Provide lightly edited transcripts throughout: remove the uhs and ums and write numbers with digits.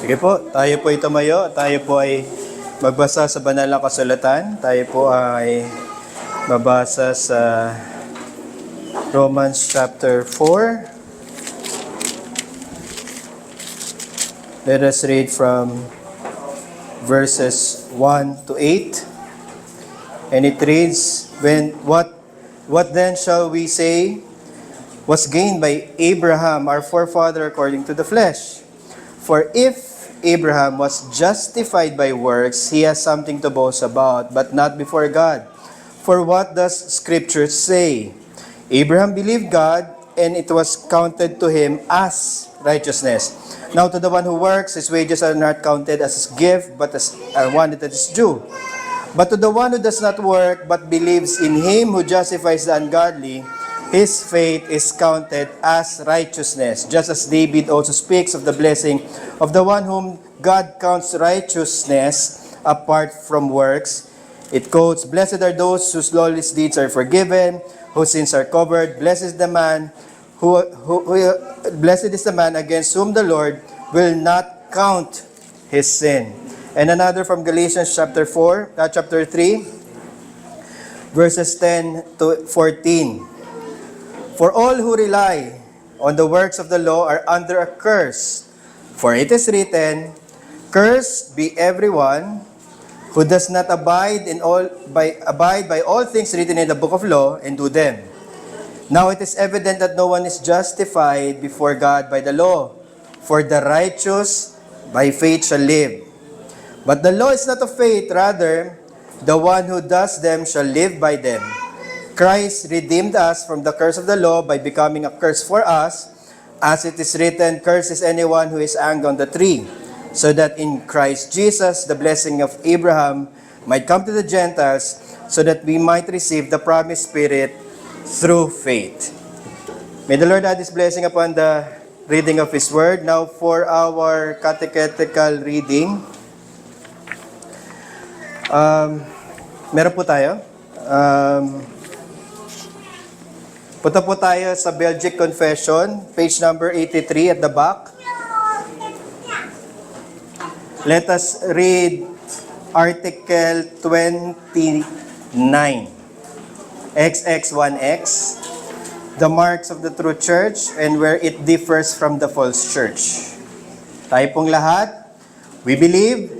Sige po, tayo po ay tumayo. Tayo po ay magbasa sa banal na kasulatan. Tayo po ay mabasa sa Romans chapter 4. Let us read from verses 1 to 8. And it reads, What then shall we say was gained by Abraham, our forefather, according to the flesh? For if Abraham was justified by works, he has something to boast about, but not before God. For what does Scripture say? Abraham believed God, and it was counted to him as righteousness. Now to the one who works, his wages are not counted as his gift, but as one that is due. But to the one who does not work, but believes in him who justifies the ungodly, his faith is counted as righteousness. Just as David also speaks of the blessing of the one whom God counts righteousness apart from works. It quotes, Blessed are those whose lawless deeds are forgiven, whose sins are covered. Blessed is the man blessed is the man against whom the Lord will not count his sin. And another from Galatians chapter 3, verses 10 to 14. For all who rely on the works of the law are under a curse. For it is written, Cursed be everyone who does not abide by all things written in the book of law and do them. Now it is evident that no one is justified before God by the law, for the righteous by faith shall live. But the law is not of faith, rather, the one who does them shall live by them. Christ redeemed us from the curse of the law by becoming a curse for us, as it is written, Cursed is anyone who is hanged on the tree, so that in Christ Jesus the blessing of Abraham might come to the Gentiles, so that we might receive the promised Spirit through faith. May the Lord add His blessing upon the reading of His Word. Now for our catechetical reading. Meron po tayo. Punta po tayo sa Belgic Confession, page number 83 at the back. Let us read Article 29, XX1X, the marks of the true church and where it differs from the false church. Tayo pong lahat, we believe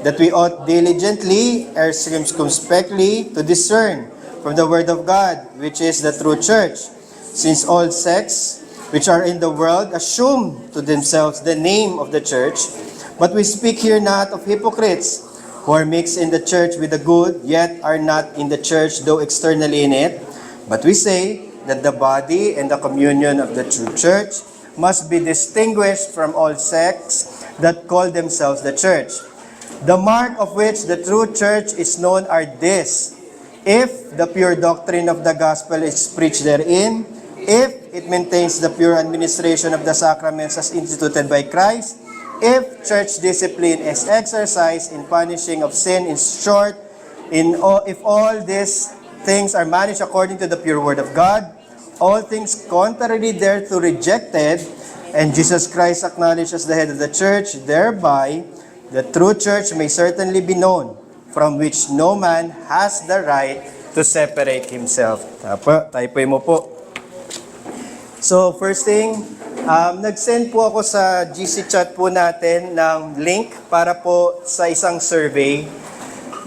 that we ought diligently or circumspectly to discern from the Word of God, which is the true church, since all sects which are in the world assume to themselves the name of the church. But we speak here not of hypocrites, who are mixed in the church with the good, yet are not in the church, though externally in it. But we say that the body and the communion of the true church must be distinguished from all sects that call themselves the church. The mark of which the true church is known are this: if the pure doctrine of the gospel is preached therein, if it maintains the pure administration of the sacraments as instituted by Christ, if church discipline is exercised in punishing of sin, in short, if all these things are managed according to the pure word of God, all things contrary thereto rejected, and Jesus Christ acknowledged as the head of the church, thereby the true church may certainly be known, from which no man has the right to separate himself. Tayo mo po. So, first thing, nag-send po ako sa GC chat po natin ng link para po sa isang survey.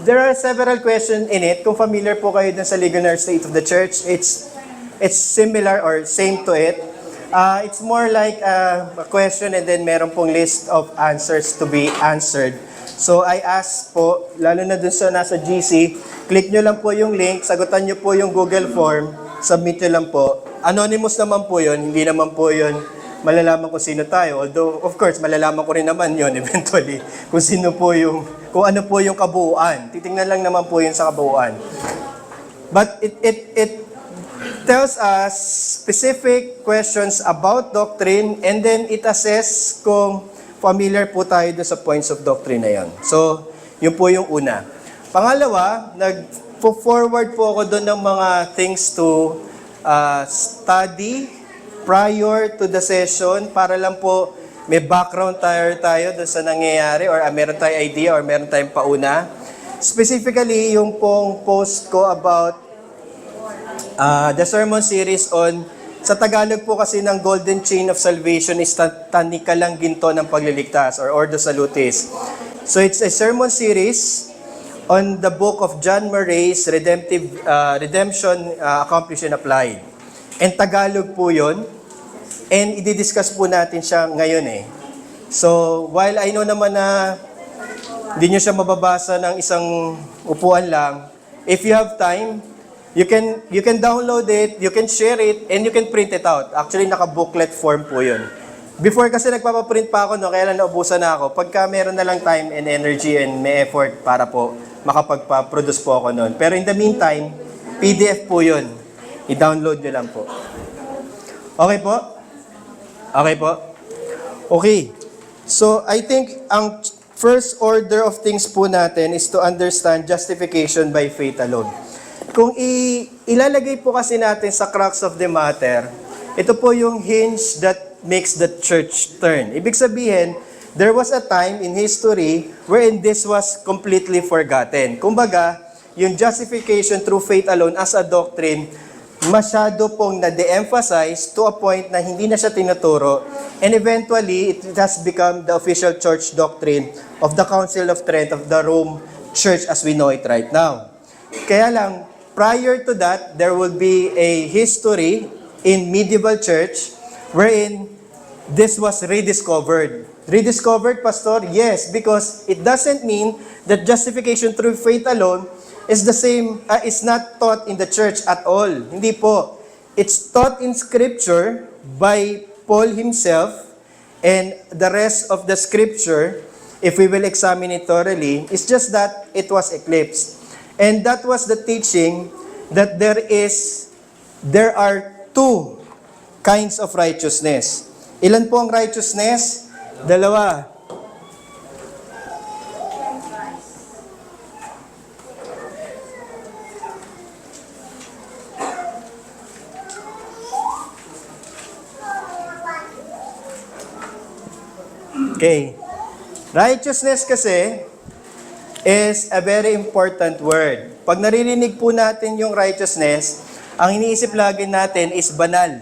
There are several questions in it. Kung familiar po kayo dun sa Ligonier State of the Church, it's similar or same to it. It's more like a question and then meron pong list of answers to be answered. So I ask po, lalo na dun sa nasa GC, click nyo lang po yung link, sagutan nyo po yung Google form, submit nyo lang po. Anonymous naman po yun, hindi naman po yun malalaman kung sino tayo. Although, of course, malalaman ko rin naman yun eventually kung sino po yung, kung ano po yung kabuuan. Titingnan lang naman po yun sa kabuuan. But it tells us specific questions about doctrine and then it assess kung familiar po tayo doon sa points of doctrine na yan. So, yun po yung una. Pangalawa, nag-forward po ako doon ng mga things to study prior to the session para lang po may background tayo doon sa nangyayari or meron tayong idea or meron tayong pauna. Specifically, yung pong post ko about the sermon series on, sa Tagalog po kasi ng Golden Chain of Salvation is Tanikalang Ginto ng Pagliligtas or Ordo Salutis. So it's a sermon series on the book of John Murray's Redemption Accomplished and Applied. And Tagalog po yun. And i-discuss po natin siya ngayon eh. So, while I know naman na hindi nyo siya mababasa ng isang upuan lang, if you have time, you can download it, you can share it, and you can print it out. Actually, naka-booklet form po yun. Before kasi nagpapaprint pa ako, no, kaya lang naubusan na ako. Pagka meron na lang time and energy and may effort para po makapagpa-produce po ako noon. Pero in the meantime, PDF po yun. I-download nyo lang po. Okay po? Okay po? Okay. So, I think ang first order of things po natin is to understand justification by faith alone. Kung ilalagay po kasi natin sa crux of the matter, ito po yung hinge that makes the church turn. Ibig sabihin, there was a time in history wherein this was completely forgotten. Kumbaga, yung justification through faith alone as a doctrine, masyado pong na-de-emphasize to a point na hindi na siya tinuturo, and eventually, it has become the official church doctrine of the Council of Trent of the Rome Church as we know it right now. Kaya lang, prior to that, there will be a history in medieval church wherein this was rediscovered. Rediscovered, Pastor? Yes, because it doesn't mean that justification through faith alone is the same, is not taught in the church at all. Hindi po. It's taught in Scripture by Paul himself, and the rest of the Scripture, if we will examine it thoroughly, it's just that it was eclipsed. And that was the teaching that there are two kinds of righteousness. Ilan po ang righteousness? Dalawa. Okay. Righteousness kasi is a very important word. Pag naririnig po natin yung righteousness, ang iniisip lagi natin is banal.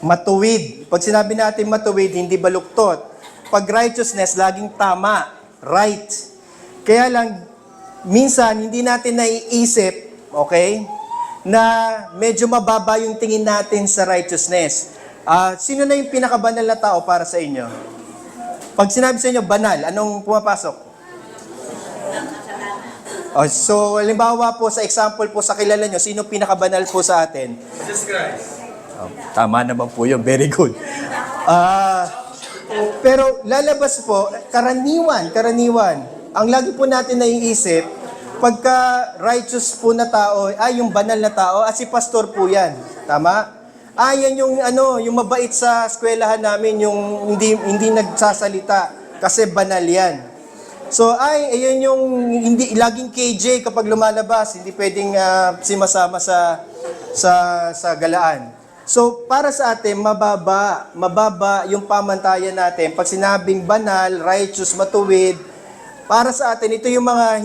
Matuwid. Pag sinabi natin matuwid, hindi baluktot. Pag righteousness, laging tama. Right. Kaya lang, minsan, hindi natin naiisip, okay, na medyo mababa yung tingin natin sa righteousness. Sino na yung pinakabanal na tao para sa inyo? Pag sinabi sa inyo, banal, anong pumapasok? So, halimbawa po, sa example po, sa kilala nyo, sino pinakabanal po sa atin? Jesus Christ. Tama naman po yun. Very good. Pero lalabas po, karaniwan. Ang lagi po natin naiisip, pagka righteous po na tao, yung banal na tao, at si pastor po yan. Tama? Yan yung mabait sa eskwelahan namin, yung hindi nagsasalita kasi banal yan. So, ayan yung hindi laging KJ kapag lumalabas, hindi pwedeng simasama sa galaan. So, para sa atin, mababa yung pamantayan natin. Pag sinabing banal, righteous, matuwid, para sa atin, ito yung mga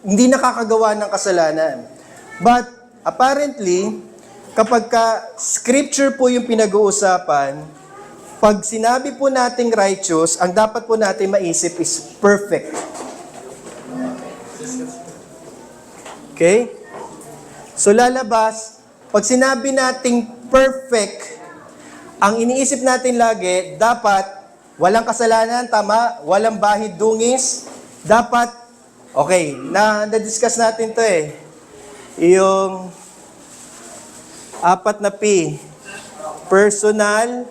hindi nakakagawa ng kasalanan. But, apparently, kapag scripture po yung pinag-uusapan, pag sinabi po nating righteous, ang dapat po natin maisip is perfect. Okay? So lalabas, pag sinabi nating perfect, ang iniisip natin lagi, dapat walang kasalanan, tama? Walang bahid dungis. Dapat, okay, na-discuss natin to eh. Yung 4 na P. Personal.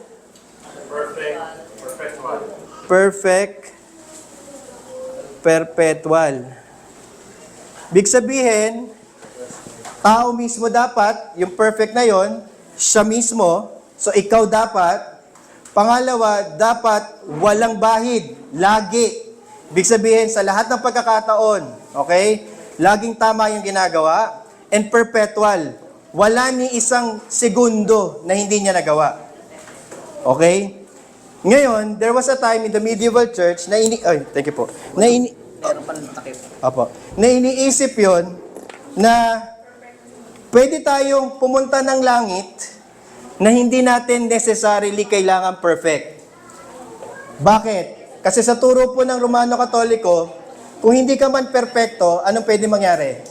Perfect. Perpetual. Big sabihin, tao mismo dapat, yung perfect na yon, siya mismo, so ikaw dapat. Pangalawa, dapat walang bahid, lagi. Big sabihin, sa lahat ng pagkakataon, okay? Laging tama yung ginagawa. And perpetual. Wala ni isang segundo na hindi niya nagawa. Okay? Ngayon, there was a time in the medieval church na thank you po. Na iniisip 'yon na pwede tayong pumunta ng langit na hindi natin necessarily kailangan perfect. Bakit? Kasi sa turo po ng Romano Katoliko, kung hindi ka man perpekto, anong pwede mangyari?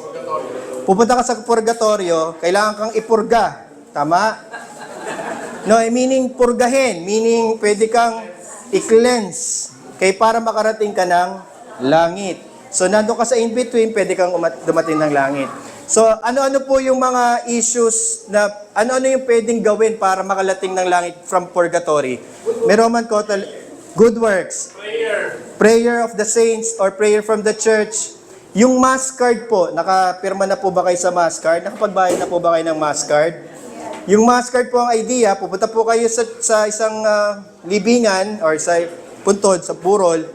Pupunta ka sa purgatorio, kailangan kang ipurga. Tama? No, meaning purgahin. Meaning pwede kang i-cleanse. Kaya para makarating ka ng langit. So, nandun ka sa in-between, pwede kang dumating ng langit. So, ano-ano po yung mga issues na, ano-ano yung pwedeng gawin para makalating ng langit from purgatory? May Roman Catholic, good works. Prayer of the saints or prayer from the church. Yung mass card po, nakapirma na po ba kayo sa mass card? Nakapagbayad na po ba kayo ng mass card? Yung mass card po ang idea, pupunta po kayo sa isang libingan or sa puntod, sa burol,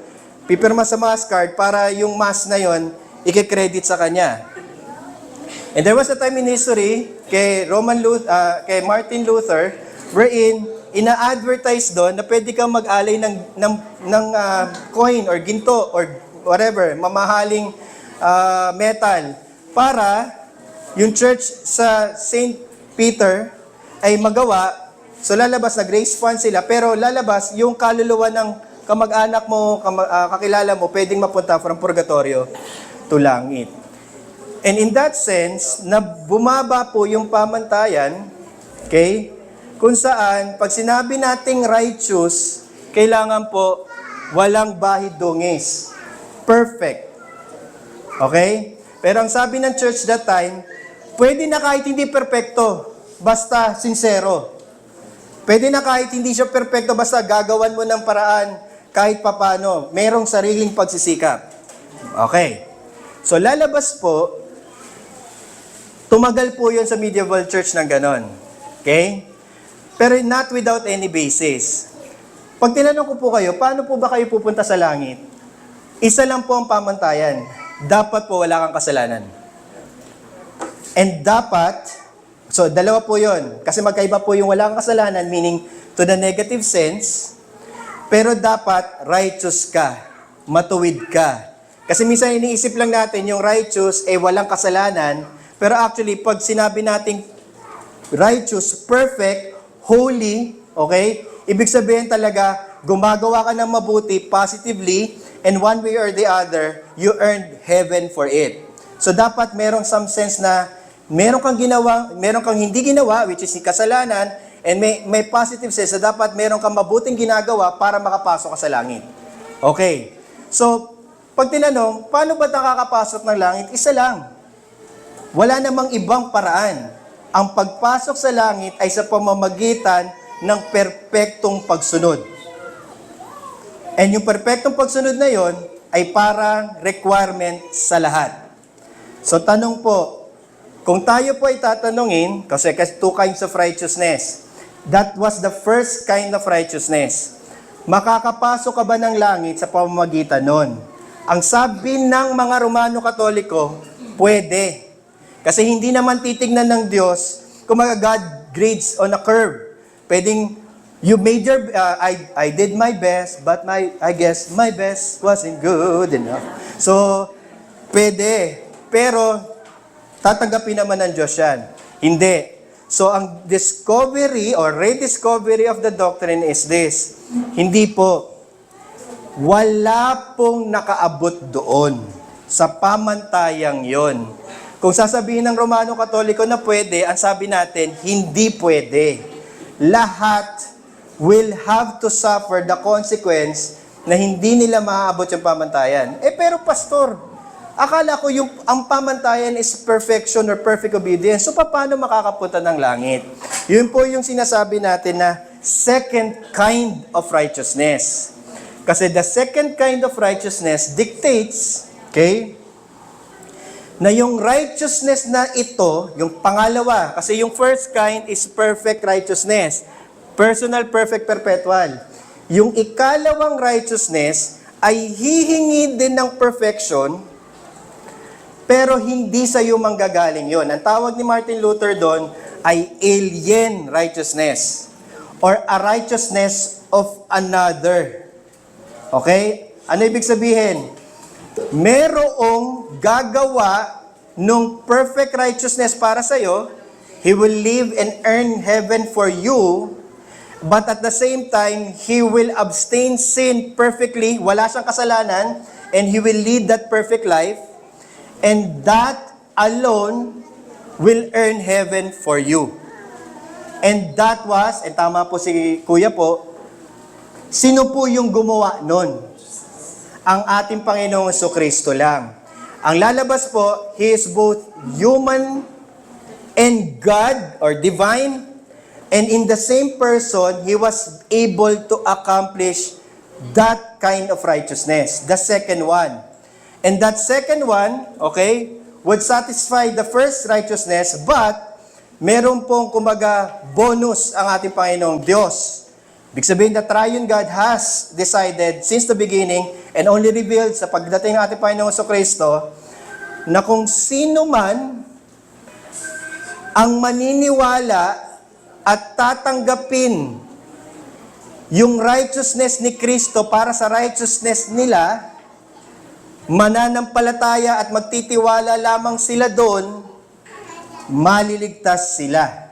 pipirma sa mass card para yung mass na yon i-credit sa kanya. And there was a time in history kay Martin Luther wherein ina-advertise doon na pwede kang mag-alay ng coin or ginto or whatever, mamahaling metal para yung church sa St. Peter ay magawa. So lalabas na grace fund sila, pero lalabas yung kaluluwa ng kamag-anak mo, kakilala mo, pwedeng mapunta from purgatorio to langit. And in that sense, na bumaba po yung pamantayan, okay, kung saan, pag sinabi nating righteous, kailangan po walang bahid dungis. Perfect. Okay? Pero ang sabi ng church that time, pwede na kahit hindi perfecto, basta sincero. Pwede na kahit hindi siya perfecto, basta gagawan mo ng paraan kahit papano. Merong sariling pagsisikap. Okay. So lalabas po, tumagal po yun sa medieval church ng ganon. Okay? Pero not without any basis. Pag tinanong ko po kayo, paano po ba kayo pupunta sa langit? Isa lang po ang pamantayan. Dapat po wala kang kasalanan. And dapat, so dalawa po yun. Kasi magkaiba po yung wala kang kasalanan, meaning to the negative sense, pero dapat righteous ka, matuwid ka. Kasi minsan iniisip lang natin yung righteous ay walang kasalanan, pero actually pag sinabi nating righteous, perfect, holy, okay? Ibig sabihin talaga, gumagawa ka ng mabuti positively, and one way or the other, you earned heaven for it. So dapat merong some sense na meron kang ginawa, meron kang hindi ginawa, which is kasalanan, and may positive sense na dapat meron kang mabuting ginagawa para makapasok ka sa langit. Okay. So, pag tinanong, paano ba nakakapasok ng langit? Isa lang. Wala namang ibang paraan. Ang pagpasok sa langit ay sa pamamagitan ng perpektong pagsunod. And yung perpektong pagsunod na yon ay parang requirement sa lahat. So tanong po, kung tayo po ay tatanungin, kasi two kinds of righteousness, that was the first kind of righteousness. Makakapasok ka ba ng langit sa pamamagitan nun? Ang sabi ng mga Romano Katoliko, pwede. Kasi hindi naman titignan ng Diyos kung God grades on a curve. Pwedeng, you made your, I did my best, but I guess my best wasn't good enough. So, pwede. Pero, tatanggapin naman ng Diyos yan. Hindi. So, ang discovery or rediscovery of the doctrine is this. Hindi po. Wala pong nakaabot doon sa pamantayang yon. Kung sasabihin ng Romano Katoliko na pwede, ang sabi natin, hindi pwede. Lahat will have to suffer the consequence na hindi nila maaabot yung pamantayan. Pero pastor, akala ko ang pamantayan is perfection or perfect obedience. So paano makakapunta ng langit? Yun po yung sinasabi natin na second kind of righteousness. Kasi the second kind of righteousness dictates, okay, na yung righteousness na ito, yung pangalawa, kasi yung first kind is perfect righteousness. Personal, perfect, perpetual. Yung ikalawang righteousness ay hihingi din ng perfection, pero hindi sa iyo manggagaling yon. Ang tawag ni Martin Luther doon ay alien righteousness or a righteousness of another. Okay? Ano ibig sabihin? Merong gagawa nung perfect righteousness para sa'yo. He will live and earn heaven for you. But at the same time, He will abstain sin perfectly. Wala siyang kasalanan. And He will lead that perfect life. And that alone will earn heaven for you. And that was, and tama po si Kuya po, sino po yung gumawa nun? Ang ating Panginoong Jesucristo lang. Ang lalabas po, He is both human and God or divine. And in the same person, He was able to accomplish that kind of righteousness. The second one. And that second one, okay, would satisfy the first righteousness, but meron pong kumbaga bonus ang ating Panginoong Diyos. Ibig sabihin, the triune God has decided since the beginning and only revealed sa pagdating ng ating Panginoong Jesucristo na kung sino man ang maniniwala at tatanggapin yung righteousness ni Kristo para sa righteousness nila, mananampalataya at magtitiwala lamang sila doon, maliligtas sila.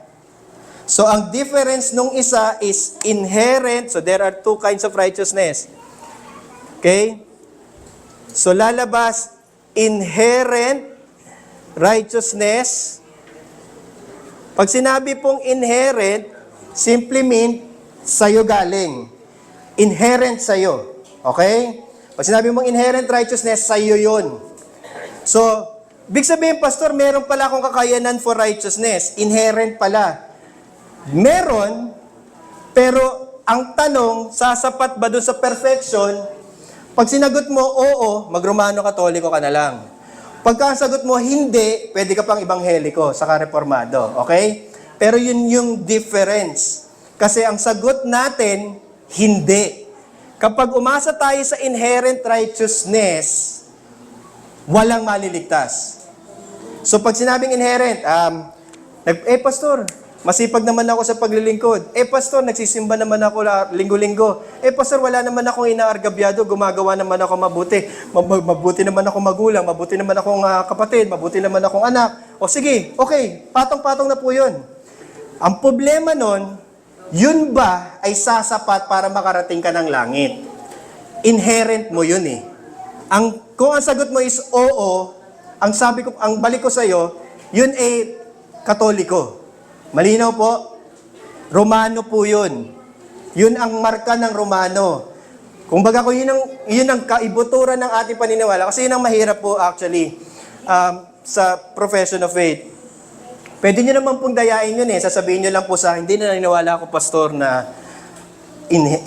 So, ang difference nung isa is inherent. So, there are two kinds of righteousness. Okay? So, lalabas, inherent righteousness. Pag sinabi pong inherent, simply mean, sa'yo galing. Inherent sa'yo. Okay? Pag sinabi mong inherent righteousness, sa'yo yun. So, big sabihin, Pastor, meron pala akong kakayanan for righteousness. Inherent pala. Meron, pero ang tanong, sasapat ba doon sa perfection? Pag sinagot mo, oo, mag-Romano Katoliko ka na lang. Pagka sagot mo, hindi, pwede ka pang Ebangheliko, saka Reformado. Okay? Pero yun yung difference. Kasi ang sagot natin, hindi. Kapag umasa tayo sa inherent righteousness, walang maliligtas. So pag sinabing inherent, Pastor, masipag naman ako sa paglilingkod. Pastor, nagsisimba naman ako linggo-linggo. Pastor, wala naman akong inaargabyado, gumagawa naman ako mabuti. Mabuti naman ako magulang, mabuti naman akong kapatid, mabuti naman akong anak. O sige, okay, patong-patong na po yun. Ang problema nun, yun ba ay sasapat para makarating ka ng langit? Inherent mo yun eh. Kung ang sagot mo is oo, ang balik ko sa'yo, yun ay Katoliko. Malinaw po? Romano po yun. Yun ang marka ng Romano. Kung baga ko yun ang kaibuturan ng ating paniniwala. Kasi yun ang mahirap po actually sa profession of faith. Pwede nyo naman pong dayain yun eh. Sasabihin nyo lang po sa akin, hindi na naniniwala ako, Pastor, na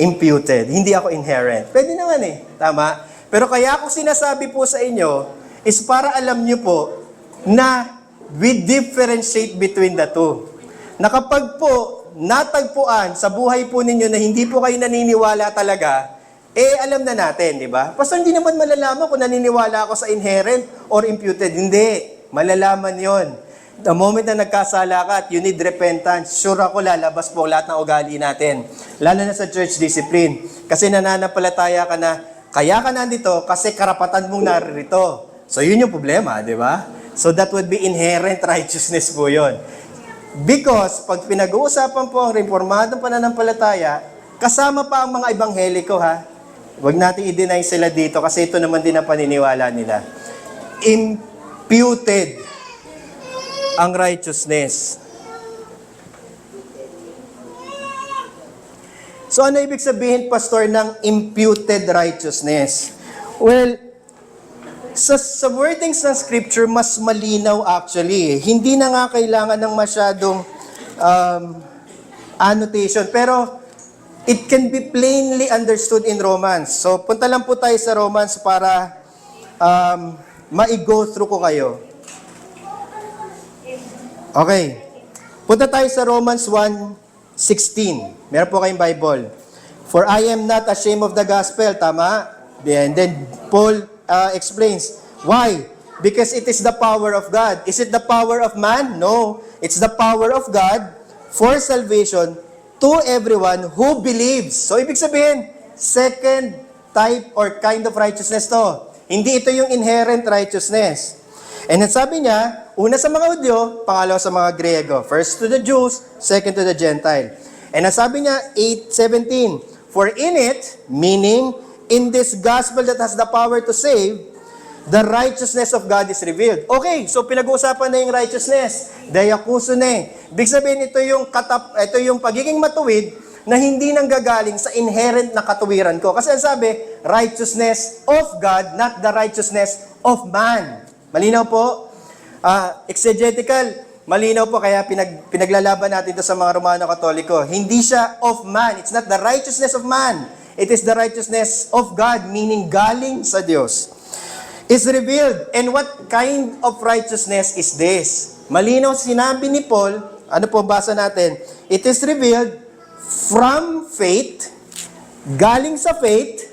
imputed. Hindi ako inherent. Pwede naman eh. Tama? Pero kaya ako sinasabi po sa inyo is para alam nyo po na we differentiate between the two. Na kapag po natagpuan sa buhay po ninyo na hindi po kayo naniniwala talaga, alam na natin, di ba? Pastor, hindi naman malalaman kung naniniwala ako sa inherent or imputed. Hindi. Malalaman yon. The moment na nagkasala ka at you need repentance, sure ako lalabas po lahat ng ugali natin. Lalo na sa church discipline. Kasi nananampalataya ka na, kaya ka nandito kasi karapatan mong naririto. So yun yung problema, di ba? So that would be inherent righteousness po yun. Because pag pinag-uusapan po ang reformadong pananampalataya, kasama pa ang mga ebangheliko ha. Huwag natin i-deny sila dito kasi ito naman din ang paniniwala nila. Imputed ang righteousness. So ano ibig sabihin, Pastor, ng imputed righteousness? Well, sa wordings ng Scripture, mas malinaw actually. Hindi na nga kailangan ng masyadong annotation. Pero it can be plainly understood in Romans. So punta lang po tayo sa Romans para ma-go through ko kayo. Okay. Punta tayo sa Romans 1:16. Meron po kayong Bible. For I am not ashamed of the gospel. Tama? And then Paul explains. Why? Because it is the power of God. Is it the power of man? No. It's the power of God for salvation to everyone who believes. So, ibig sabihin, second type or kind of righteousness to. Hindi ito yung inherent righteousness. And then sabi niya, una sa mga Hudyo, pangalawa sa mga Griego. First to the Jews, second to the Gentile. And ang sabi niya, 8:17, for in it, meaning, in this gospel that has the power to save, the righteousness of God is revealed. Okay, so pinag-uusapan na yung righteousness. Diakusune. Big sabihin, ito yung pagiging matuwid na hindi nanggagaling sa inherent na katuwiran ko. Kasi ang sabi, righteousness of God, not the righteousness of man. Malinaw po? Exegetical, malinaw po, kaya pinaglalaban natin ito sa mga Romano Katoliko. Hindi siya of man. It's not the righteousness of man. It is the righteousness of God, meaning galing sa Diyos. Is revealed. And what kind of righteousness is this? Malinaw sinabi ni Paul, ano po basa natin? It is revealed from faith, galing sa faith,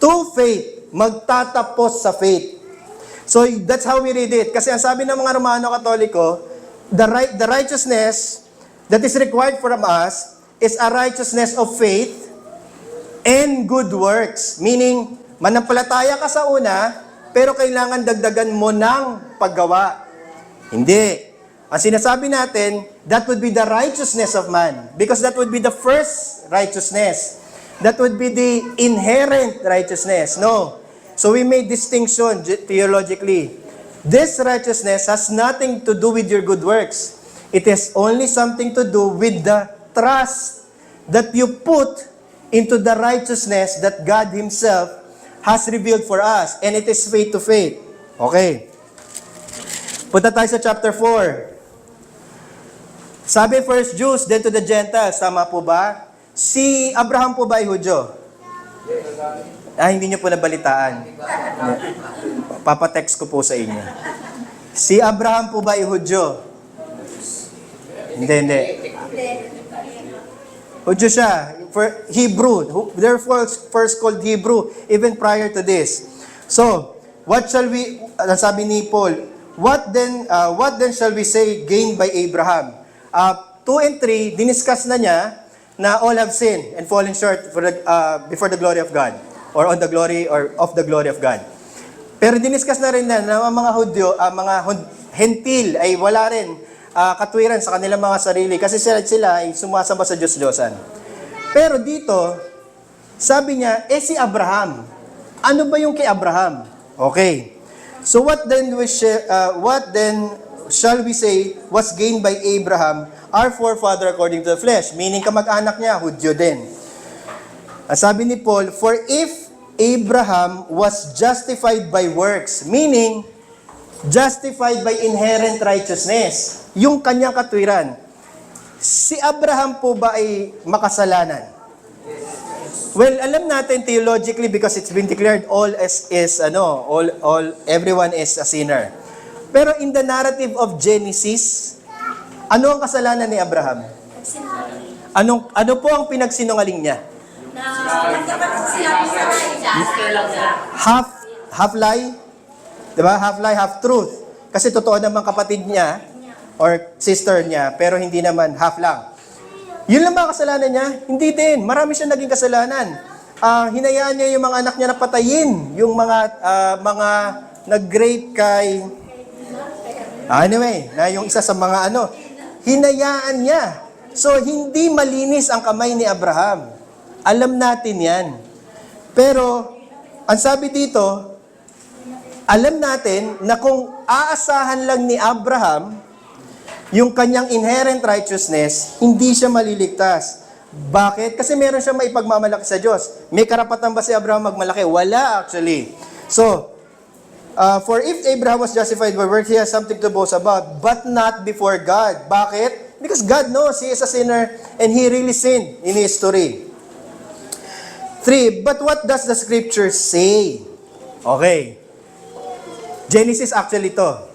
to faith, magtatapos sa faith. So that's how we read it. Kasi ang sabi ng mga Romano Katoliko, the righteousness that is required from us is a righteousness of faith and good works. Meaning, manampalataya ka sa una, pero kailangan dagdagan mo ng paggawa. Hindi. Ang sinasabi natin, that would be the righteousness of man. Because that would be the first righteousness. That would be the inherent righteousness. No. So we made distinction theologically. This righteousness has nothing to do with your good works. It has only something to do with the trust that you put into the righteousness that God Himself has revealed for us. And it is faith to faith. Okay. Punta tayo sa chapter 4. Sabi first Jews, then to the Gentiles. Tama po ba? Si Abraham po ba ay Hudyo? Hindi niyo po nabalitaan. Papatext ko po sa inyo. Si Abraham po ba ay Hudyo? Hindi. Hudyo siya. Hebrew. Therefore, first called Hebrew, even prior to this. So, what shall we, sabi ni Paul, what then shall we say gained by Abraham? 2 and 3, diniscuss na niya na all have sinned and fallen short before the glory of God, or on the glory, or of the glory of God. Pero diniscuss na rin na ang mga Hudyo, mga Hentil ay wala rin katwiran sa kanilang mga sarili kasi sila ay sumasamba sa Diyos-Diyosan. Pero dito, sabi niya, si Abraham. Ano ba yung kay Abraham? Okay. So what then shall we say was gained by Abraham, our forefather according to the flesh? Meaning kamag-anak niya, Hudyo din. Sabi ni Paul, for if Abraham was justified by works, meaning justified by inherent righteousness, yung kanyang katwiran, si Abraham po ba ay makasalanan? Well, alam natin theologically because it's been declared everyone is a sinner. Pero in the narrative of Genesis, ano ang kasalanan ni Abraham? Ano po ang pinagsinungaling niya? Half lie? Diba? Half lie, half truth. Kasi totoo naman kapatid niya, or sister niya, pero hindi naman half lang. Yun lang ba kasalanan niya? Hindi din. Marami siya naging kasalanan. Hinayaan niya yung mga anak niya na patayin. Yung mga nag-rape kay... Anyway, na yung isa sa mga hinayaan niya. So, hindi malinis ang kamay ni Abraham. Alam natin yan. Pero, ang sabi dito, alam natin na kung aasahan lang ni Abraham yung kanyang inherent righteousness, hindi siya maliligtas. Bakit? Kasi meron siya maipagmamalaki sa Diyos. May karapatan ba si Abraham magmalaki? Wala actually. So, for if Abraham was justified by works, he has something to boast about, but not before God. Bakit? Because God knows he is a sinner and he really sinned in history. 3, but what does the scripture say? Okay. Genesis actually to.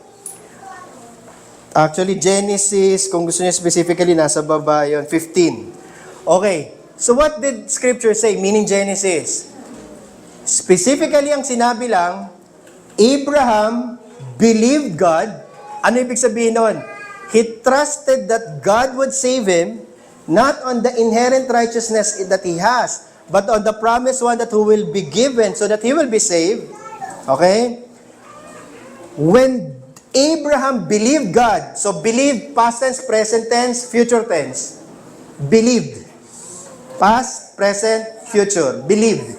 Actually, Genesis, kung gusto niya specifically, nasa baba yun, 15. Okay. So what did scripture say? Meaning Genesis. Specifically, ang sinabi lang, Abraham believed God. Ano ibig sabihin nun? He trusted that God would save him not on the inherent righteousness that he has, but on the promised one that who will be given so that he will be saved. Okay? When Abraham believed God, so believed, past tense, present tense, future tense. Believed. Past, present, future. Believed.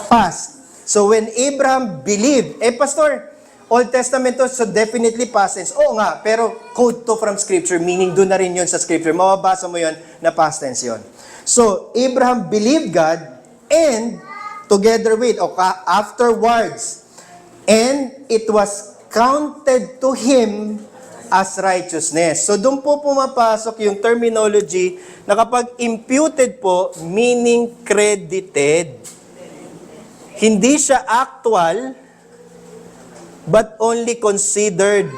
Past. So when Abraham believed, pastor, Old Testament to, so definitely past tense. Oo nga, pero quote to from Scripture, meaning doon na rin yun sa Scripture. Mababasa mo yun na past tense yun. So, Abraham believed God and together with, o afterwards, and it was counted to him as righteousness. So, doon po pumapasok yung terminology na kapag imputed po, meaning credited. Hindi siya actual, but only considered.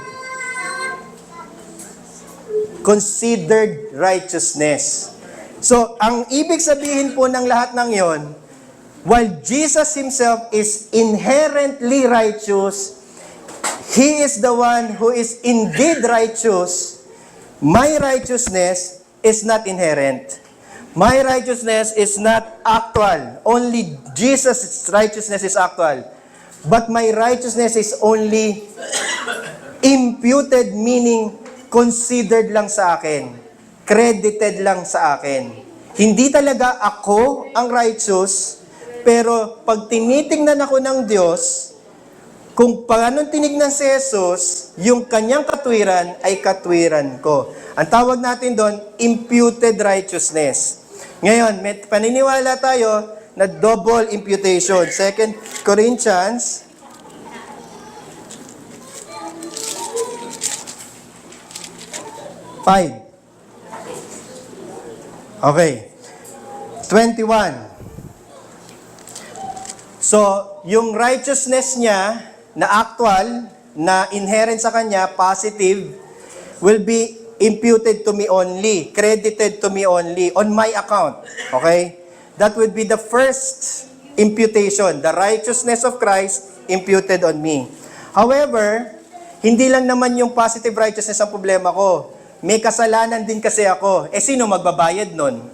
Considered righteousness. So, ang ibig sabihin po ng lahat ng yon, while Jesus himself is inherently righteous, he is the one who is indeed righteous. My righteousness is not inherent. My righteousness is not actual. Only Jesus' righteousness is actual. But my righteousness is only imputed, meaning considered lang sa akin. Credited lang sa akin. Hindi talaga ako ang righteous, pero pag tinitingnan ako ng Diyos, kung paano tinignan si Jesus, yung kanyang katwiran ay katwiran ko. Ang tawag natin doon, imputed righteousness. Ngayon, may paniniwala tayo na double imputation. 2 Corinthians 5. Okay. 21. So, yung righteousness niya na actual, na inherent sa kanya, positive, will be imputed to me only, credited to me only, on my account. Okay? That would be the first imputation, the righteousness of Christ imputed on me. However, hindi lang naman yung positive righteousness ang problema ko. May kasalanan din kasi ako. Sino magbabayad nun?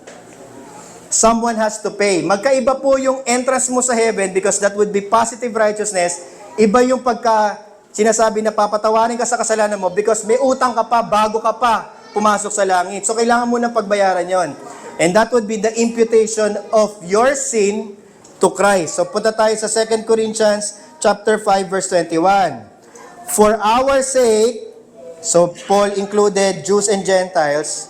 Someone has to pay. Magkaiba po yung entrance mo sa heaven because that would be positive righteousness. Iba yung pagka sinasabi na papatawarin ka sa kasalanan mo because may utang ka pa, bago ka pa pumasok sa langit. So, kailangan mo nang pagbayaran yon. And that would be the imputation of your sin to Christ. So, punta tayo sa 2 Corinthians chapter 5, verse 21. For our sake, so Paul included Jews and Gentiles,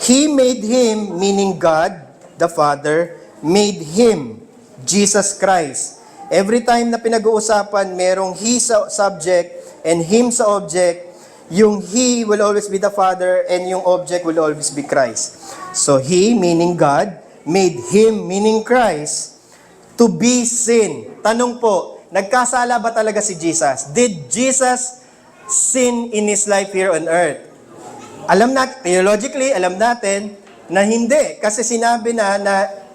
He made Him, meaning God, the Father, made Him, Jesus Christ. Every time na pinag-uusapan, merong He sa subject and Him sa object, yung He will always be the Father and yung object will always be Christ. So He, meaning God, made Him, meaning Christ, to be sin. Tanong po, nagkasala ba talaga si Jesus? Did Jesus sin in His life here on earth? Alam natin, theologically, alam natin na hindi. Kasi sinabi na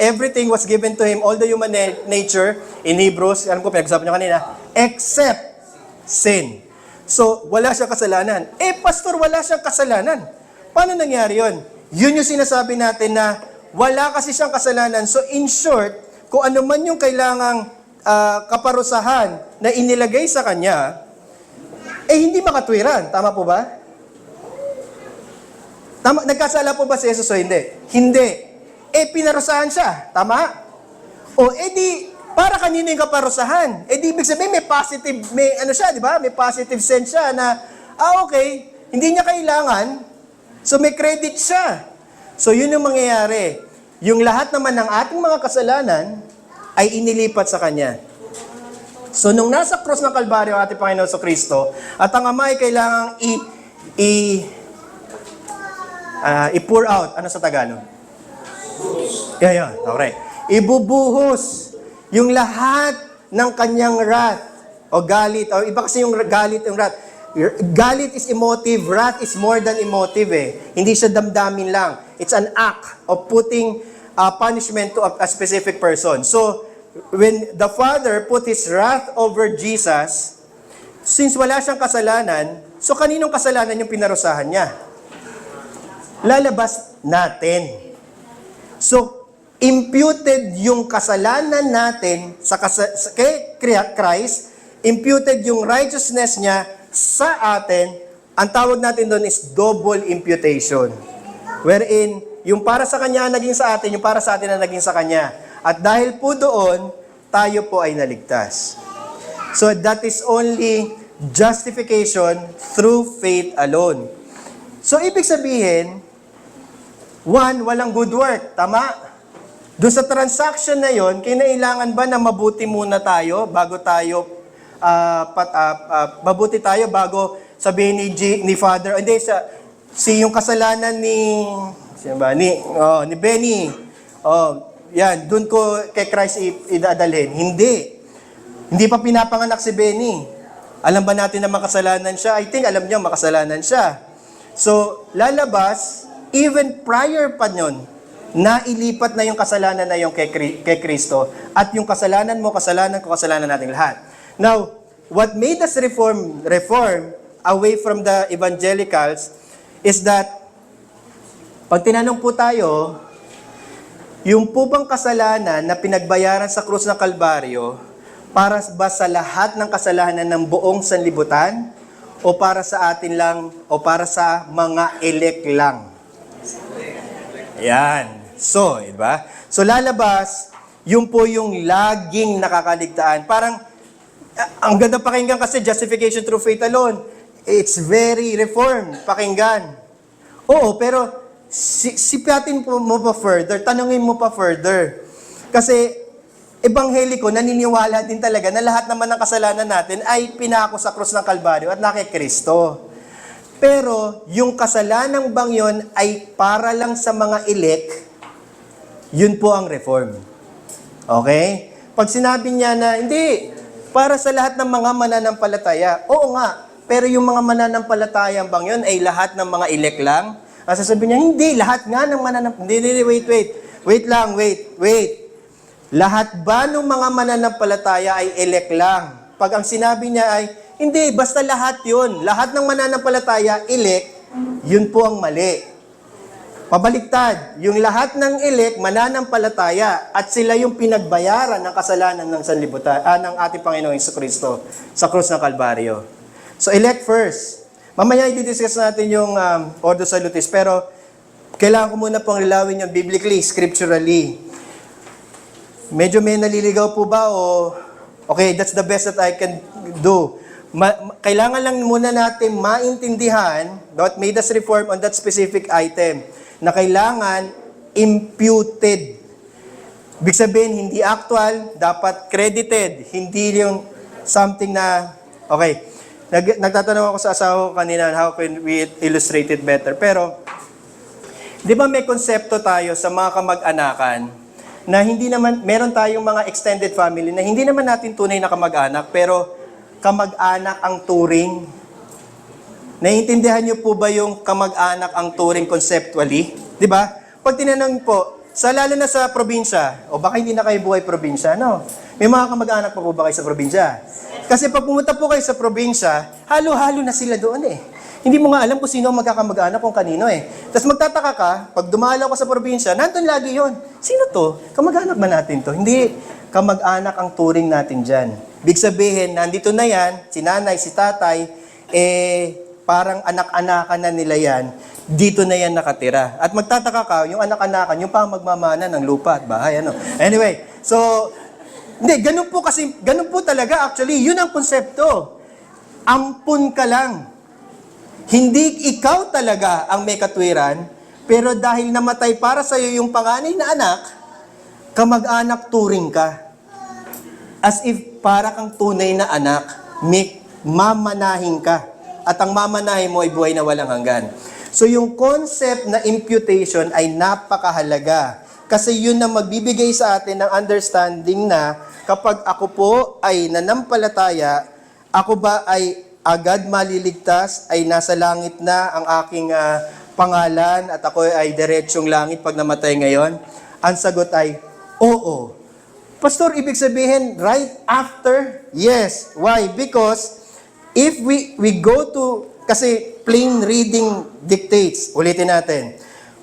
everything was given to Him, all the human nature, in Hebrews, alam ko, pinag-usapan nyo kanina, except sin. So, wala siyang kasalanan. Pastor, wala siyang kasalanan. Paano nangyari yon? Yun yung sinasabi natin na wala kasi siyang kasalanan. So, in short, kung ano man yung kailangang kaparusahan na inilagay sa Kanya, hindi makatwiran. Tama po ba? Tama, nagkasala po ba si Jesus o hindi? Hindi. Pinarusahan siya. Tama? O, para kanino yung kaparusahan? Di ibig sabihin, may positive, may ano siya, di ba? May positive sense siya na, okay, hindi niya kailangan, so may credit siya. So, yun yung mangyayari. Yung lahat naman ng ating mga kasalanan ay inilipat sa Kanya. So, nung nasa cross ng Kalbaryo ang ating Panginoon sa Kristo, at ang Ama ay kailangang i-pour out. Ano sa Tagalog? Yeah. Okay. Ibubuhos yung lahat ng kanyang wrath o galit. O iba kasi yung galit, yung wrath. Galit is emotive. Wrath is more than emotive Hindi siya damdamin lang. It's an act of putting punishment to a specific person. So, when the Father put His wrath over Jesus, since wala siyang kasalanan, so kaninong kasalanan yung pinarusahan niya? Lalabas natin. So, imputed yung kasalanan natin kay Christ, imputed yung righteousness niya sa atin. Ang tawag natin doon is double imputation. Wherein, yung para sa Kanya naging sa atin, yung para sa atin na naging sa Kanya. At dahil po doon, tayo po ay naligtas. So that is only justification through faith alone. So ibig sabihin, walang good work. Tama? Doon sa transaction na yon, kinailangan ba na mabuti muna tayo bago tayo mabuti tayo bago sabihin ni Father, hindi, yung kasalanan ni Benny, yan, doon ko kay Christ idadalhin. Hindi pa pinapanganak si Benny. Alam ba natin na makasalanan siya? I think alam niya makasalanan siya. So, lalabas, even prior pa nun, nailipat na yung kasalanan na yung kay Kristo, at yung kasalanan mo, kasalanan ko, kasalanan nating lahat. Now, what made us reform away from the evangelicals is that, pag tinanong po tayo, yung po bang kasalanan na pinagbayaran sa krus ng Kalbaryo, para ba sa lahat ng kasalanan ng buong sanlibutan, o para sa atin lang, o para sa mga elect lang? Yan. So, diba? So, lalabas, yun po yung laging nakakaligtaan. Parang, ang ganda pakinggan kasi, justification through faith alone. It's very reformed, pakinggan. Oo, pero, sipatin mo pa further, tanungin mo pa further. Kasi, ebangheliko, naniniwala din talaga na lahat naman ng kasalanan natin ay pinako sa krus ng Kalbaryo at na kay Kristo. Pero, yung kasalanan bang yun ay para lang sa mga elect, yun po ang reform. Okay? Pag sinabi niya na, hindi, para sa lahat ng mga mananampalataya, oo nga, pero yung mga mananampalataya bang yun ay lahat ng mga elect lang? Sasabihin niya, hindi, lahat nga ng mananampalataya. Wait. Lahat ba ng mga mananampalataya ay elect lang? Pag ang sinabi niya ay, hindi, basta lahat yun. Lahat ng mananampalataya, elect, yun po ang mali. Pabaliktad, yung lahat ng elect, mananampalataya, at sila yung pinagbayaran ng kasalanan ng sanlibutan, ng ating Panginoong Jesucristo sa krus ng Kalbaryo. So, elect first. Mamaya i-discuss natin yung Ordo Salutis, pero kailangan ko muna pong lilawin yung biblically, scripturally. Medyo may naliligaw po ba o okay, that's the best that I can do. Kailangan lang muna natin maintindihan what made us reform on that specific item na kailangan imputed. Ibig sabihin, hindi actual, dapat credited. Hindi yung something na, okay, nagtatanong ako sa asawa ko kanina, how can we illustrate it better? Pero, di ba may konsepto tayo sa mga kamag-anakan na hindi naman, meron tayong mga extended family na hindi naman natin tunay na kamag-anak, pero kamag-anak ang turing. Naiintindihan niyo po ba yung kamag-anak ang turing conceptually? Di ba? Pag tinanong po, lalo na sa probinsya, o baka hindi na kayo buhay probinsya, no? May mga kamag-anak pa po ba kayo sa probinsya? Kasi pag pumunta po kayo sa probinsya, halo-halo na sila doon eh. Hindi mo nga alam kung sino ang magkakamag-anak kung kanino eh. Tapos magtataka ka, pag dumalaw ka sa probinsya, nandun lagi yon. Sino to? Kamag-anak ba natin to? Hindi. Kamag-anak ang turing natin dyan. Big sabihin, nandito na yan, si nanay, si tatay, parang anak-anakan na nila yan, dito na yan nakatira. At magtataka ka, yung anak-anakan, yung pang magmamana ng lupa at bahay, ano. Anyway, so, hindi, ganun po talaga, actually, yun ang konsepto. Ampun ka lang. Hindi ikaw talaga ang may katwiran, pero dahil namatay para sa iyo yung panganay na anak, kamag-anak turing ka. As if para kang tunay na anak, mamanahin ka. At ang mamanahin mo ay buhay na walang hanggan. So yung concept na imputation ay napakahalaga. Kasi yun na magbibigay sa atin ng understanding na kapag ako po ay nanampalataya, ako ba ay agad maliligtas, ay nasa langit na ang aking pangalan at ako ay diretsyong langit pag namatay ngayon? Ang sagot ay, oo. Pastor, ibig sabihin, right after? Yes. Why? Because if we go to, kasi plain reading dictates, ulitin natin,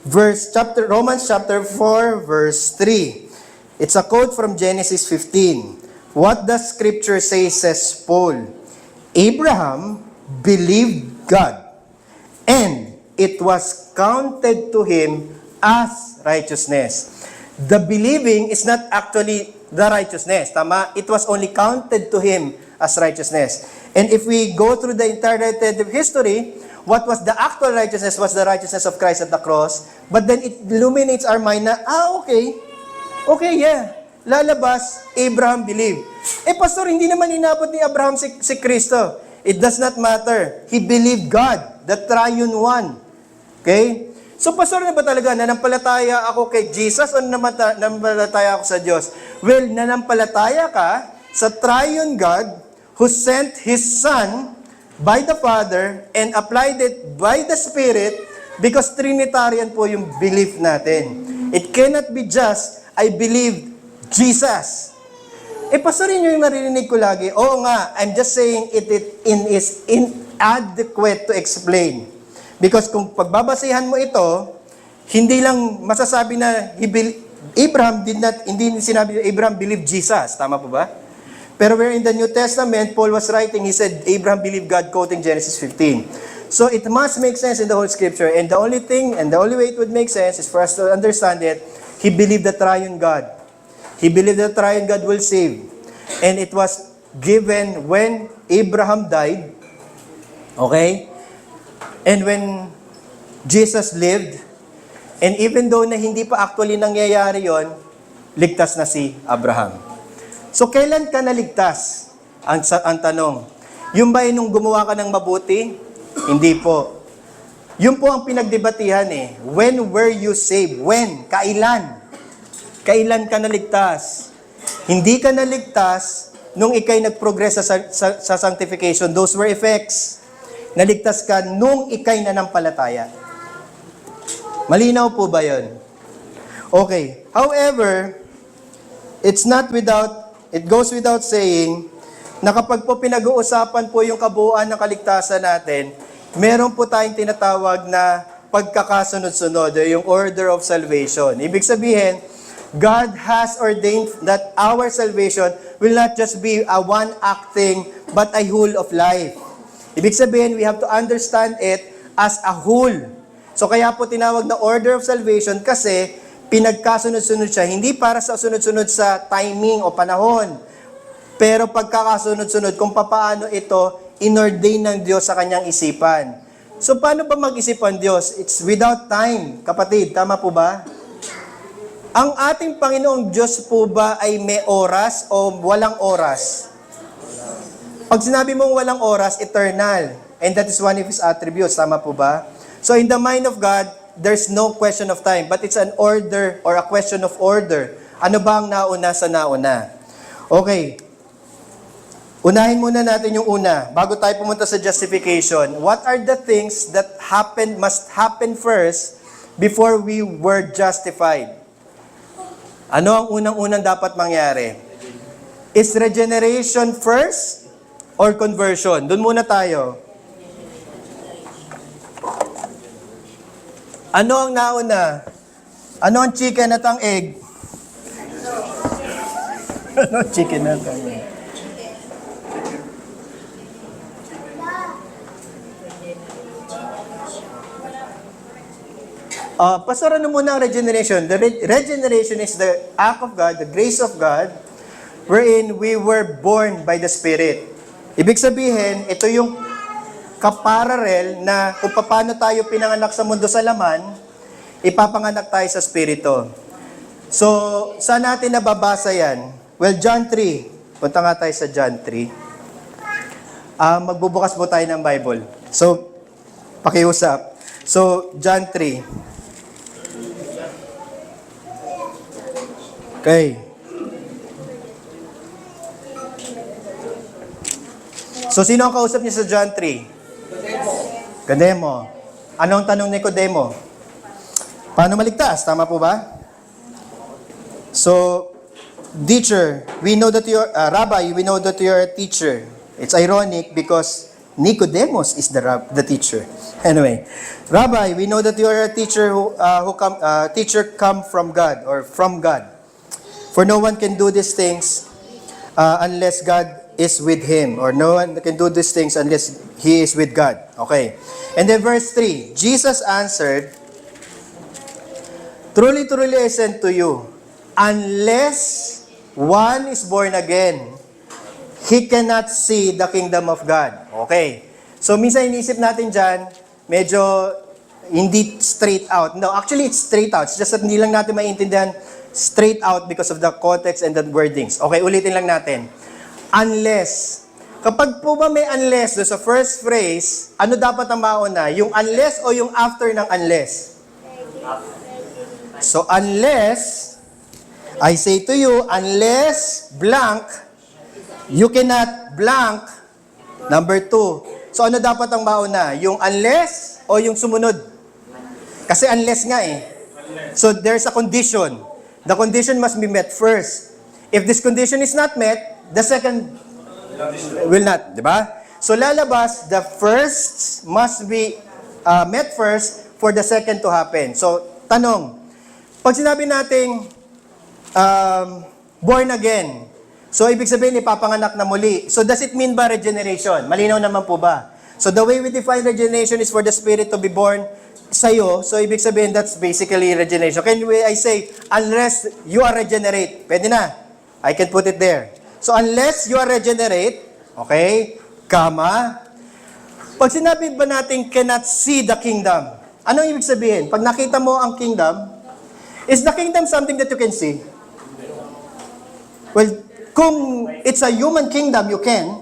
Romans chapter 4, verse 3. It's a quote from Genesis 15. What does Scripture say, says Paul? Abraham believed God, and it was counted to him as righteousness. The believing is not actually the righteousness. Tama? It was only counted to him as righteousness. And if we go through the entire narrative history, what was the actual righteousness was the righteousness of Christ at the cross. But then it illuminates our mind na, okay, yeah. Lalabas, Abraham believed. Pastor, hindi naman inabot ni Abraham si Kristo. It does not matter. He believed God, the triune one. Okay? So, pastor, na ba talaga, nanampalataya ako kay Jesus o nanampalataya ako sa Diyos? Well, nanampalataya ka sa triune God who sent His Son by the Father and applied it by the Spirit because Trinitarian po yung belief natin. It cannot be just, I believe Jesus. Pastor, yun yung naririnig ko lagi. Oo nga, I'm just saying it is inadequate to explain. Because kung pagbabasihan mo ito, hindi lang masasabi na hindi sinabi Abraham believed Jesus. Tama po ba? Pero where in the New Testament, Paul was writing, he said, Abraham believed God, quoting Genesis 15. So it must make sense in the whole Scripture. And the only way it would make sense is for us to understand it, he believed the triune God. He believed the triune God will save. And it was given when Abraham died. Okay? And when Jesus lived, and even though na hindi pa actually nangyayari yon, ligtas na si Abraham. So, kailan ka naligtas? Ang tanong. Yung ba nung gumawa ka ng mabuti? Hindi po. Yun po ang pinagdebatihan eh. When were you saved? When? Kailan? Kailan ka naligtas? Hindi ka naligtas nung ikay nag-progress sa sanctification. Those were effects. Naligtas ka nung ikay nanampalataya. Malinaw po ba yun? Okay. However, it goes without saying na kapag po pinag-uusapan po yung kabuuan ng kaligtasan natin, meron po tayong tinatawag na pagkakasunod-sunod, yung order of salvation. Ibig sabihin, God has ordained that our salvation will not just be a one-act thing, but a whole of life. Ibig sabihin, we have to understand it as a whole. So kaya po tinawag na order of salvation kasi pinagkasunod-sunod siya, hindi para sa sunod-sunod sa timing o panahon, pero pagkakasunod-sunod kung paano ito inordain ng Diyos sa kanyang isipan. So paano ba mag-isip ang Diyos? It's without time, kapatid. Tama po ba? Ang ating Panginoong Diyos po ba ay may oras o walang oras? Pag sinabi mong walang oras, eternal. And that is one of His attributes. Tama po ba? So in the mind of God, there's no question of time. But it's an order or a question of order. Ano ba ang nauna sa nauna? Okay. Unahin muna natin yung una. Bago tayo pumunta sa justification, what are the things that must happen first before we were justified? Ano ang unang-unang dapat mangyari? Is regeneration first or conversion? Doon muna tayo. Ano ang nauna? Ano ang chicken at ang egg? Ano ang chicken at ang egg? Pastor, ano muna ang regeneration? The regeneration is the act of God, the grace of God, wherein we were born by the Spirit. Ibig sabihin, ito yung kapararel na kung paano tayo pinanganak sa mundo sa laman, ipapanganak tayo sa Espiritu. So, saan natin nababasa yan? Well, John 3. Punta nga tayo sa John 3. Magbubukas po tayo ng Bible. So, pakiusap. So, John 3. Okay. So, sino ang kausap niya sa John 3? Nicodemo. Anong tanong ni Nicodemo? Paano maligtas? Tama po ba? So, teacher, we know that Rabbi, we know that you're a teacher. It's ironic because Nicodemus is the teacher. Anyway, Rabbi, we know that you are a teacher teacher come from God or from God. For no one can do these things unless God is with him, or no one can do these things unless he is with God. Okay. And then verse 3, Jesus answered, "Truly, truly I say to you, unless one is born again, he cannot see the kingdom of God." Okay. So, minsan inisip natin dyan, medyo hindi straight out. No, actually, it's straight out. It's just that hindi lang natin maintindihan straight out because of the context and the wordings. Okay, ulitin lang natin. Unless. Kapag po ba may unless doon sa first phrase, ano dapat ang mauna? Yung unless o yung after ng unless? So, unless, I say to you, unless blank, you cannot blank. Number 2. So, ano dapat ang mauna? Yung unless o yung sumunod? Kasi unless nga eh. So, there's a condition. The condition must be met first. If this condition is not met, the second will not. Diba? So, lalabas, the first must be met first for the second to happen. So, tanong, pag sinabi nating born again, so ibig sabihin ipapanganak na muli. So does it mean ba regeneration? Malinaw naman po ba? So the way we define regeneration is for the spirit to be born sa'yo. So ibig sabihin that's basically regeneration. I say, unless you are regenerate, pwede na. I can put it there. So unless you are regenerate, okay, comma, pag sinabi ba natin cannot see the kingdom, anong ibig sabihin? Pag nakita mo ang kingdom, is the kingdom something that you can see? Well, kung it's a human kingdom, you can.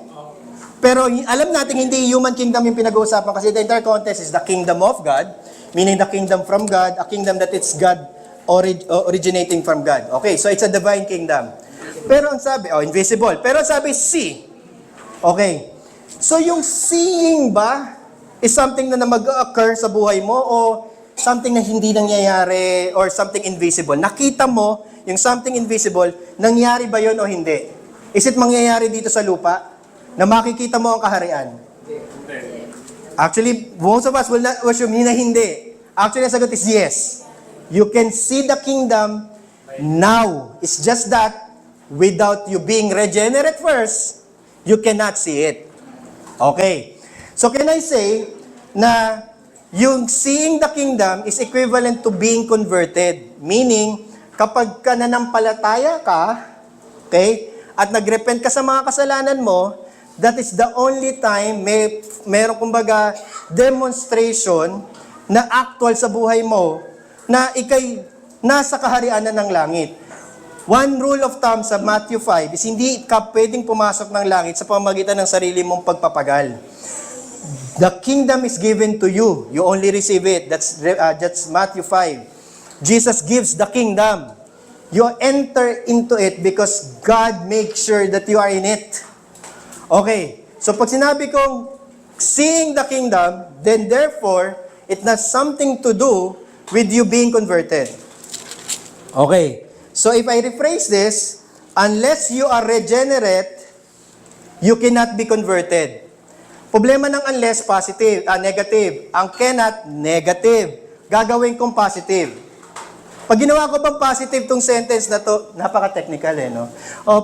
Pero alam natin hindi human kingdom yung pinag-uusapan kasi the entire context is the kingdom of God, meaning the kingdom from God, a kingdom that it's God originating from God. Okay, so it's a divine kingdom. Pero ang sabi, invisible. Pero ang sabi, see. Okay. So yung seeing ba is something na mag-occur sa buhay mo o something na hindi nangyayari or something invisible? Nakita mo yung something invisible, nangyari ba yun o hindi? Is it mangyayari dito sa lupa? Na makikita mo ang kaharian? Actually, most of us will not assume na hindi. Actually, ang sagot is yes. You can see the kingdom now. It's just that, without you being regenerate first, you cannot see it. Okay. So can I say na yung seeing the kingdom is equivalent to being converted? Meaning, kapag ka nanampalataya ka, okay, at nagrepent ka sa mga kasalanan mo, that is the only time meron kumbaga demonstration na actual sa buhay mo na ikay nasa kaharian na ng langit. One rule of thumb sa Matthew 5 is hindi ka pwedeng pumasok ng langit sa pamamagitan ng sarili mong pagpapagal. The kingdom is given to you. You only receive it. That's Matthew 5. Jesus gives the kingdom. You enter into it because God makes sure that you are in it. Okay. So pag sinabi kong seeing the kingdom, then therefore, it has something to do with you being converted. Okay. So if I rephrase this, unless you are regenerate, you cannot be converted. Problema ng unless, negative. Ang cannot, negative. Gagawin kong positive. Pag ginawa ko bang positive tong sentence na to, napaka-technical no?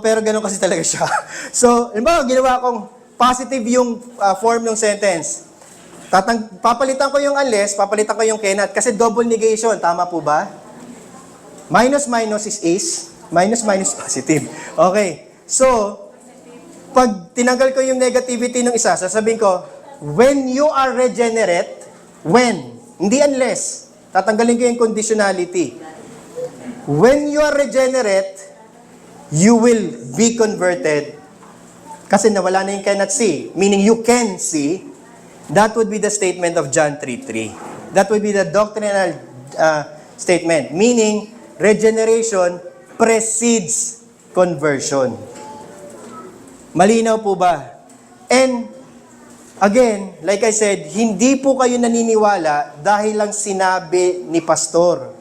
Pero ganun kasi talaga siya. So, ginawa kong positive yung form ng sentence. Papalitan ko yung unless, papalitan ko yung cannot, kasi double negation, tama po ba? Minus is. Minus positive. Okay. So, pag tinanggal ko yung negativity ng isa, sasabihin ko, when you are regenerate, hindi unless, tatanggalin ko yung conditionality. When you are regenerate, you will be converted. Kasi nawala na yung cannot see, meaning you can see. That would be the statement of John 3:3. That would be the doctrinal statement, meaning, regeneration precedes conversion. Malinaw po ba? And, again, like I said, hindi po kayo naniniwala dahil lang sinabi ni pastor.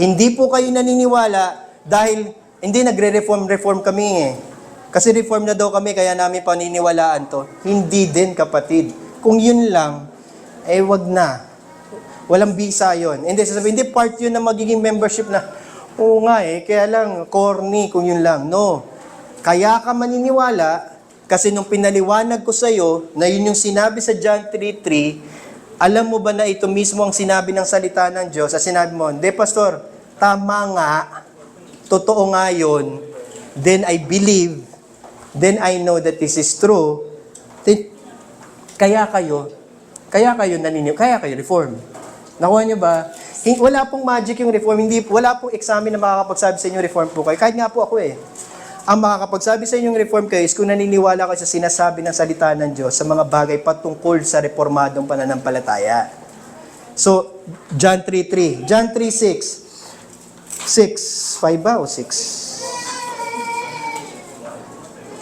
Hindi po kayo naniniwala dahil hindi nagre-reform kami eh. Kasi reform na daw kami, kaya namin paniniwalaan to. Hindi din, kapatid. Kung yun lang, wag na. Walang visa yon. Hindi, sasabihin, hindi part yun na magiging membership na, oo nga kaya lang, corny kung yun lang. No. Kaya ka maniniwala, kasi nung pinaliwanag ko sa'yo, na yun yung sinabi sa John 3:3, alam mo ba na ito mismo ang sinabi ng salita ng Diyos? At sinabi mo, hindi pastor, tama nga, totoo nga yun, then I believe, then I know that this is true, then, kaya kayo reform. Nakuha nyo ba? Wala pong magic yung reform. Wala pong examen na makakapagsabi sa inyo reform po kayo. Kahit nga po ako Ang makakapagsabi sa inyong reform kayo is kung naniniwala kayo sa sinasabi ng salita ng Diyos sa mga bagay patungkol sa reformadong pananampalataya. So, John 3:3. John 3:6. 5 ba o 6?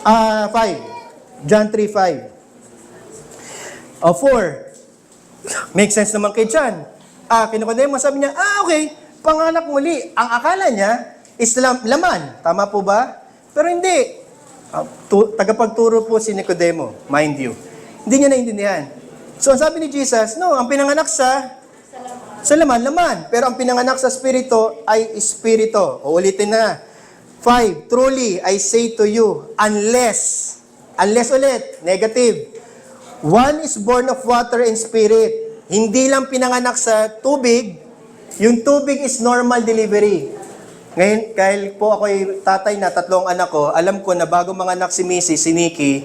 5. John 3:5. 4. Make sense naman kay John. Kinukondem mo, sabi niya, okay, panganak muli. Ang akala niya is laman. Tama po ba? Pero hindi. Tagapagturo po si Nicodemo, mind you. Hindi niya naintindihan. So, ang sabi ni Jesus, no, ang pinanganak sa laman. Pero ang pinanganak sa Espiritu ay Espiritu. O ulitin na. 5. Truly, I say to you, unless ulit, negative. One is born of water and spirit. Hindi lang pinanganak sa tubig. Yung tubig is normal delivery. Ngayon, kahit po ako ay tatay na 3 anak ko, alam ko na bago manganak si Missy, si Nikki,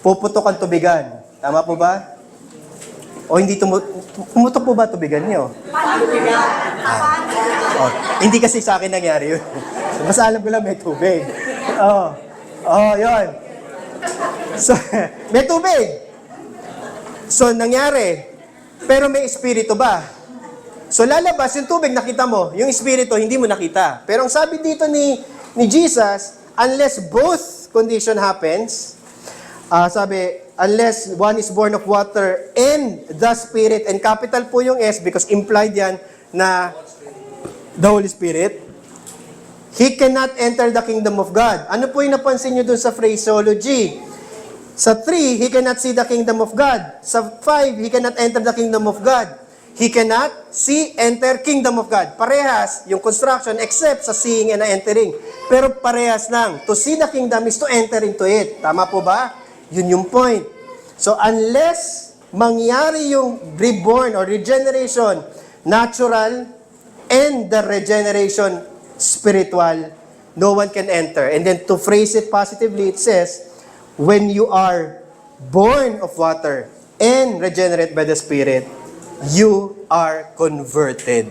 puputok ang tubigan. Tama po ba? O hindi pumutok po ba tubigan niyo? Hindi kasi sa akin nangyari yun. Basta alam ko lang may tubig. Yun. So, may tubig. So, nangyari. Pero may espiritu ba? So, lalabas yung tubig, nakita mo. Yung espiritu, hindi mo nakita. Pero ang sabi dito ni Jesus, unless both condition happens, sabi, unless one is born of water and the Spirit, and capital po yung S because implied yan na the Holy Spirit, he cannot enter the kingdom of God. Ano po yung napansin nyo dun sa phraseology? Sa 3, he cannot see the kingdom of God. Sa 5, he cannot enter the kingdom of God. He cannot see, enter kingdom of God. Parehas yung construction except sa seeing and entering. Pero parehas lang. To see the kingdom is to enter into it. Tama po ba? Yun yung point. So unless mangyari yung reborn or regeneration, natural, and the regeneration spiritual, no one can enter. And then to phrase it positively, it says, when you are born of water and regenerate by the Spirit, you are converted.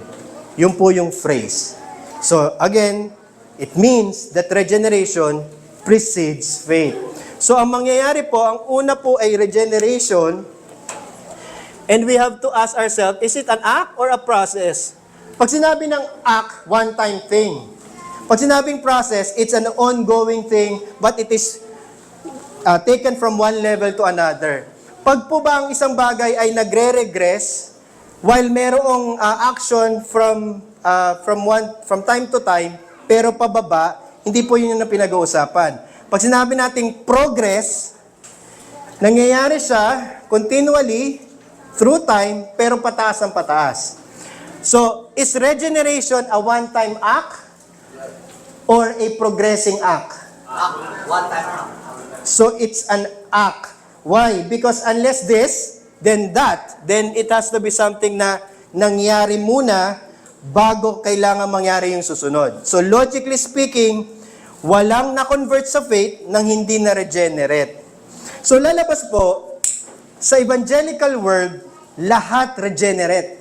Yun po yung phrase. So again, it means that regeneration precedes faith. So ang mangyayari po, ang una po ay regeneration, and we have to ask ourselves, is it an act or a process? Pag sinabi ng act, one-time thing. Pag sinabing process, it's an ongoing thing, but it is taken from one level to another. Pag po ba ang isang bagay ay nagre-regress, while merong action from time to time, pero pababa, hindi po yun yung pinag-uusapan. Pag sinabi nating progress, nangyayari siya continually, through time, pero pataas ang pataas. So, is regeneration a one-time act or a progressing act? One-time act. So, it's an act. Why? Because unless this, then that, then it has to be something na nangyari muna bago kailangan mangyari yung susunod. So logically speaking, walang na-convert sa faith nang hindi na-regenerate. So lalabas po, sa evangelical world, lahat regenerate.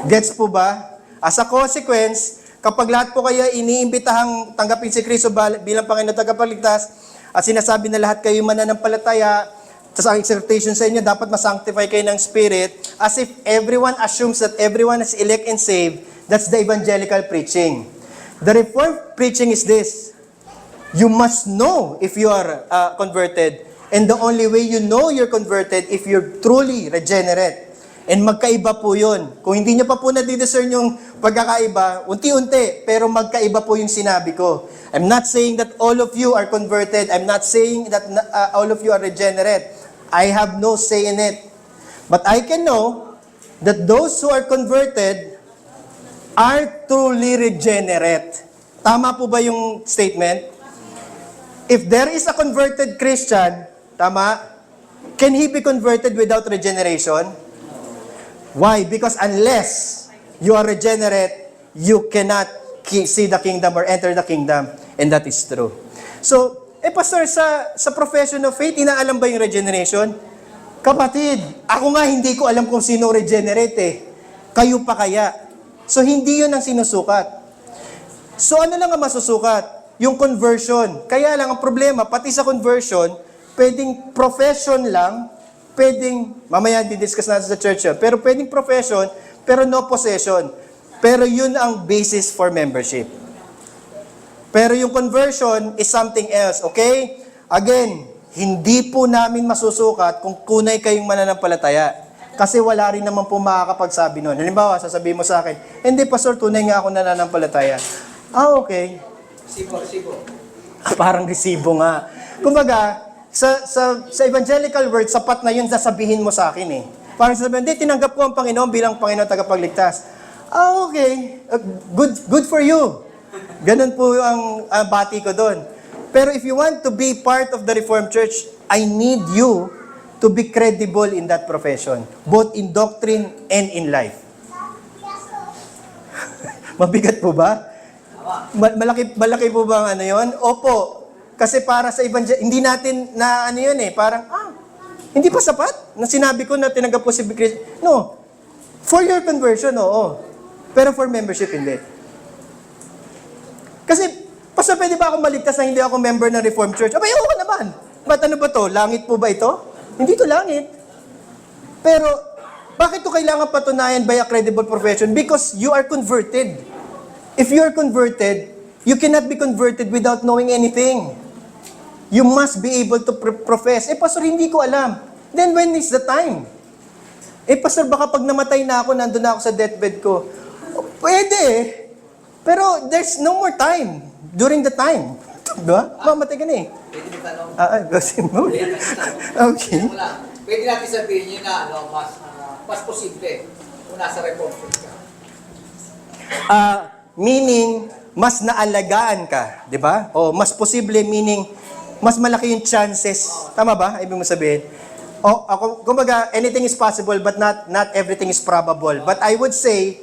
Gets po ba? As a consequence, kapag lahat po kayo iniimbitahang tanggapin si Kristo bilang Panginoon tagapagligtas, at sinasabi na lahat kayo mananampalataya, sa exhortation sa inyo, dapat masanctify kayo ng Spirit, as if everyone assumes that everyone is elect and saved. That's the evangelical preaching. The Reformed preaching is this: you must know if you are converted, and the only way you know you're converted if you're truly regenerate. And magkaiba po yun. Kung hindi nyo pa po nadidiscern yung pagkakaiba, unti-unti, pero magkaiba po yung sinabi ko. I'm not saying that all of you are converted. I'm not saying that all of you are regenerate. I have no say in it. But I can know that those who are converted are truly regenerate. Tama po ba yung statement? If there is a converted Christian, tama, can he be converted without regeneration? Why? Because unless you are regenerate, you cannot see the kingdom or enter the kingdom. And that is true. So, pastor, sa profession of faith, inaalam ba yung regeneration? Kapatid, ako nga hindi ko alam kung sino regenerate eh. Kayo pa kaya? So, hindi yun ang sinusukat. So, ano lang ang masusukat? Yung conversion. Kaya lang ang problema, pati sa conversion, pwedeng profession lang, pwedeng, mamaya di-discuss natin sa church yun, pero pwedeng profession, pero no possession. Pero yun ang basis for membership. Pero yung conversion is something else, okay? Again, hindi po namin masusukat kung kunay kayong mananampalataya. Kasi wala rin naman po makakapagsabi nun. Halimbawa, sasabihin mo sa akin, hindi, pastor, tunay nga ako nananampalataya. Okay. Resibo. Parang resibo nga. Kumbaga, sa evangelical word, sapat na yun sasabihin mo sa akin eh. Parang sasabihin, hindi, tinanggap ko ang Panginoon bilang Panginoon tagapagligtas. Okay. Good for you. Ganun po ang bati ko doon. Pero if you want to be part of the Reformed Church, I need you to be credible in that profession, both in doctrine and in life. Mabigat po ba? Malaki po ba ang ano yun? Opo. Kasi para sa hindi natin na ano yun eh, parang, hindi pa sapat? Na sinabi ko na tinanggap ko si Christ. No. For your conversion, oo. Pero for membership, hindi. Kasi, pastor, pwede ba ako maligtas na hindi ako member ng Reformed Church? Abay, oo naman. Ba't ano ba to? Langit po ba ito? Hindi to langit. Pero, bakit to kailangan patunayan by a credible profession? Because you are converted. If you are converted, you cannot be converted without knowing anything. You must be able to profess. Pastor, hindi ko alam. Then when is the time? Pastor, baka pag namatay na ako, nandun na ako sa deathbed ko. Pwede. Pero there's no more time during the time. Diba? Mamatay ka na eh. Pwede mo tanong. Kasi mo. Okay. Pwede natin sabihin yun na mas posible kung nasa Reformed Church ka. Meaning, mas naalagaan ka, di ba? O mas posible, meaning, mas malaki yung chances. Tama ba? Ibig mo sabihin? Kumbaga, anything is possible, but not everything is probable. But I would say,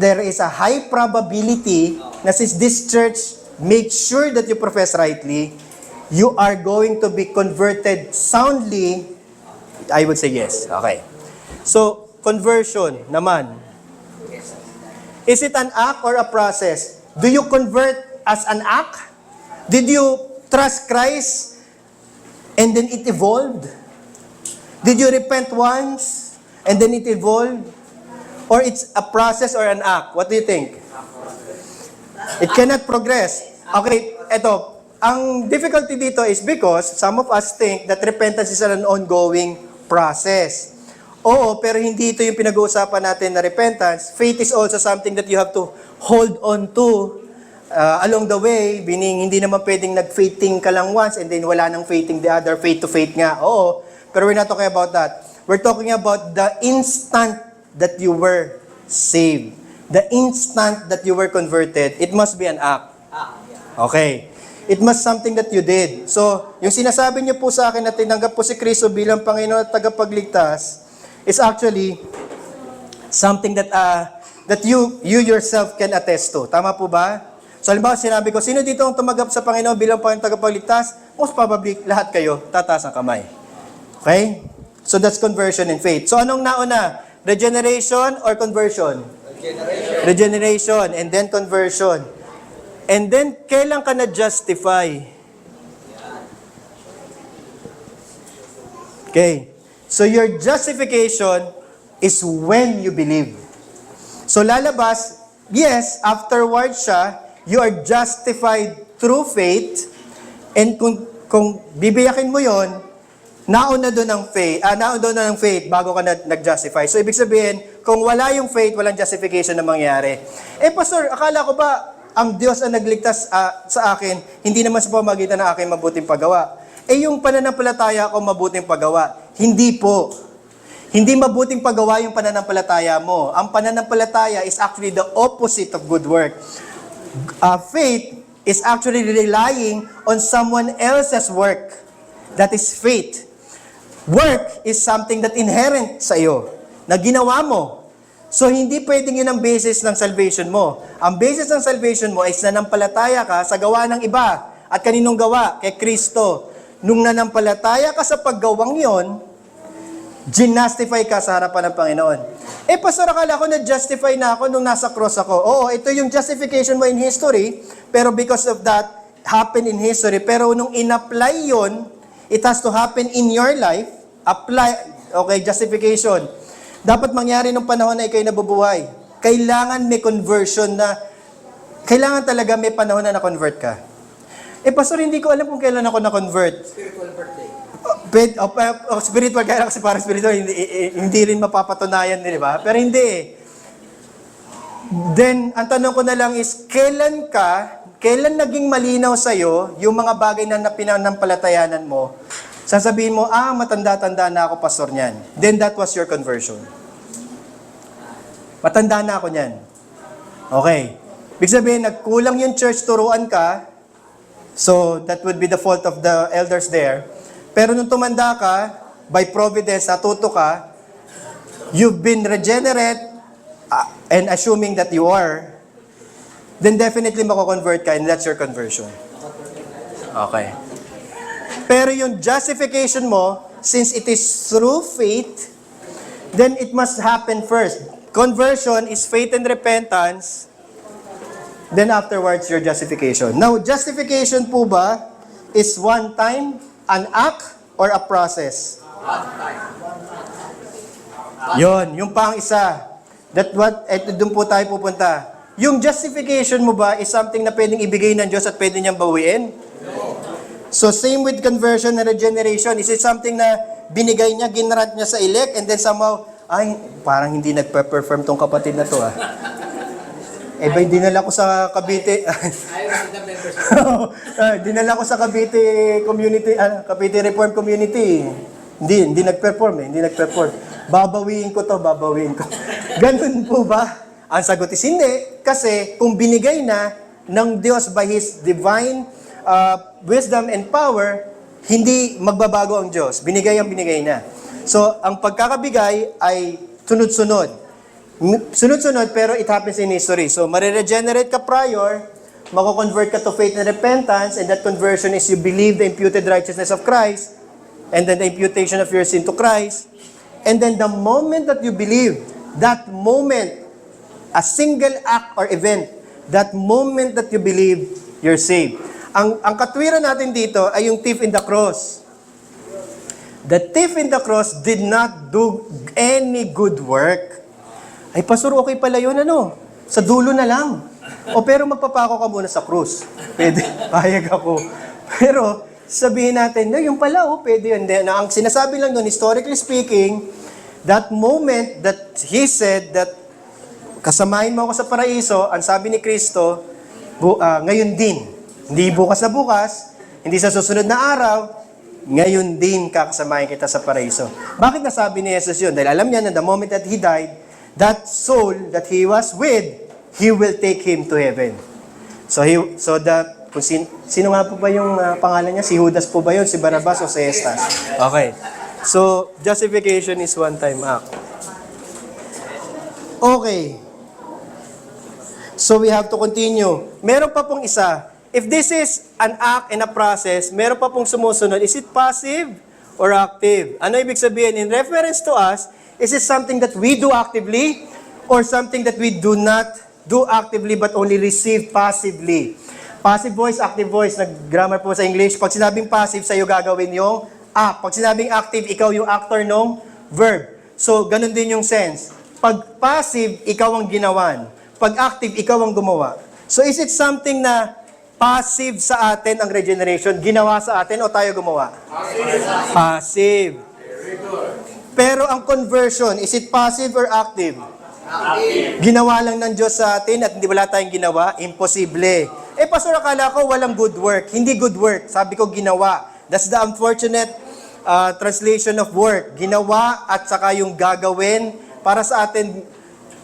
there is a high probability na since this church makes sure that you profess rightly, you are going to be converted soundly. I would say yes. Okay. So, conversion naman. Is it an act or a process? Do you convert as an act? Did you trust Christ and then it evolved? Did you repent once and then it evolved? Or it's a process or an act? What do you think? It cannot progress. Okay, eto. Ang difficulty dito is because some of us think that repentance is an ongoing process. Oo, pero hindi ito yung pinag-uusapan natin na repentance. Faith is also something that you have to hold on to along the way. Meaning, hindi naman pwedeng nag-faithing ka lang once and then wala nang faithing the other. Faith to faith nga. Oo, pero we're not talking about that. We're talking about the instant that you were saved. The instant that you were converted. It must be an act. Okay. It must something that you did. So, yung sinasabi niyo po sa akin na tinanggap po si Kristo bilang Panginoon at tagapagligtas, is actually something that you yourself can attest to. Tama po ba? So, halimbawa, sinabi ko, sino dito ang tumanggap sa Panginoon bilang Panginoon tagapagligtas? Most probably, lahat kayo, tataas ang kamay. Okay? So, that's conversion in faith. So, anong nauna? Regeneration or conversion? Regeneration. And then conversion. And then, kailan ka na-justify? Okay. So your justification is when you believe. So lalabas, yes, afterwards siya, you are justified through faith, and kung bibiyakin mo yon, nauna doon ang faith bago ka nag-justify. So ibig sabihin, kung wala yung faith, walang justification na mangyari. Pastor, akala ko ba ang Diyos ang nagligtas sa akin, hindi naman sa pamamagitan ng aking mabuting paggawa? Yung pananampalataya ko mabuting paggawa. Hindi po. Hindi mabuting paggawa yung pananampalataya mo. Ang pananampalataya is actually the opposite of good work. Faith is actually relying on someone else's work. That is faith. Work is something that inherent sa iyo, na ginawa mo. So, hindi pwedeng yun ang basis ng salvation mo. Ang basis ng salvation mo ay nanampalataya ka sa gawa ng iba. At kaninong gawa? Kay Kristo. Nung nanampalataya ka sa paggawang yon, ginastify ka sa harapan ng Panginoon. Pastor, akala ko na-justify na ako nung nasa cross ako. Oo, ito yung justification mo in history, pero because of that, happened in history. Pero nung in-apply yon, it has to happen in your life. Justification. Dapat mangyari nung panahon na ikaw'y nabubuhay. Kailangan may conversion na, kailangan talaga may panahon na na-convert ka. Pastor, hindi ko alam kung kailan ako na-convert. Spiritual birthday. Spiritual, kaya kasi parang spiritual, hindi rin mapapatunayan, di ba? Pero hindi. Then, ang tanong ko na lang is, kailan naging malinaw sa'yo yung mga bagay na pinanampalatayanan mo? Sasabihin mo, matanda-tanda na ako, pastor niyan. Then that was your conversion. Matanda na ako niyan. Okay. Ibig sabihin, nagkulang yung church, turuan ka, so that would be the fault of the elders there. Pero nung tumanda ka, by providence, natuto ka, you've been regenerate, and assuming that you are, then definitely mako-convert ka, and that's your conversion. Okay. Pero yung justification mo, since it is through faith, then it must happen first. Conversion is faith and repentance, then afterwards your justification. Now, justification po ba is one time, an act, or a process? Yon, yung pang isa. Doon po tayo pupunta. Yung justification mo ba is something na pwedeng ibigay ng Diyos at pwede niyang bawiin? So same with conversion and regeneration. Is it something na binigay niya, ginrant niya sa elect, and then somehow, parang hindi nagpe-perform tong kapatid na to dinala ko sa Cavite. Dinala ko sa Cavite community, Cavite Reform Community. Hindi nag-perform. Babawiin ko. Ganun po ba? Ang sagot is hindi. Kasi kung binigay na ng Diyos by His divine wisdom and power, hindi magbabago ang Diyos. Binigay na. So, ang pagkakabigay ay sunod-sunod. Sunod-sunod, pero it happens in history. So, mariregenerate ka prior, mako-convert ka to faith and repentance, and that conversion is you believe the imputed righteousness of Christ, and then the imputation of your sin to Christ. And then the moment that you believe, that moment, a single act or event, that moment that you believe, you're saved. Ang katwiran natin dito ay yung thief in the cross. The thief in the cross did not do any good work. Pastor, okay pala yun, sa dulo na lang. Pero magpapako ka muna sa krus. Pwede, payag ako. Pero, sabihin natin, yung pala, pwede yun. Ang sinasabi lang doon, historically speaking, that moment that He said that kasamahin mo ako sa paraiso, ang sabi ni Kristo, ngayon din. Hindi bukas na bukas, hindi sa susunod na araw, ngayon din kakasamahin kita sa paraiso. Bakit nasabi ni Jesus yun? Dahil alam niya na the moment that He died, that soul that he was with, He will take him to heaven. Sino nga po ba yung pangalan niya? Si Judas po ba yun? Si Barabas o si Estas? Okay. So, justification is one-time act. Okay. So, we have to continue. Meron pa pong isa. If this is an act and a process, meron pa pong sumusunod. Is it passive or active? Ano ibig sabihin? In reference to us, is it something that we do actively or something that we do not do actively but only receive passively? Passive voice, active voice. Nag-grammar po sa English. Pag sinabing passive, sa'yo gagawin yung act. Pag sinabing active, ikaw yung actor ng verb. So, ganun din yung sense. Pag passive, ikaw ang ginawan. Pag active, ikaw ang gumawa. So, is it something na passive sa atin ang regeneration? Ginawa sa atin o tayo gumawa? Passive. Pero ang conversion, is it passive or active? Active. Ginawa lang ng Diyos sa atin at hindi wala tayong ginawa? Imposible. Pastor, akala ko walang good work. Hindi good work. Sabi ko ginawa. That's the unfortunate translation of work. Ginawa at saka yung gagawin. Para sa atin,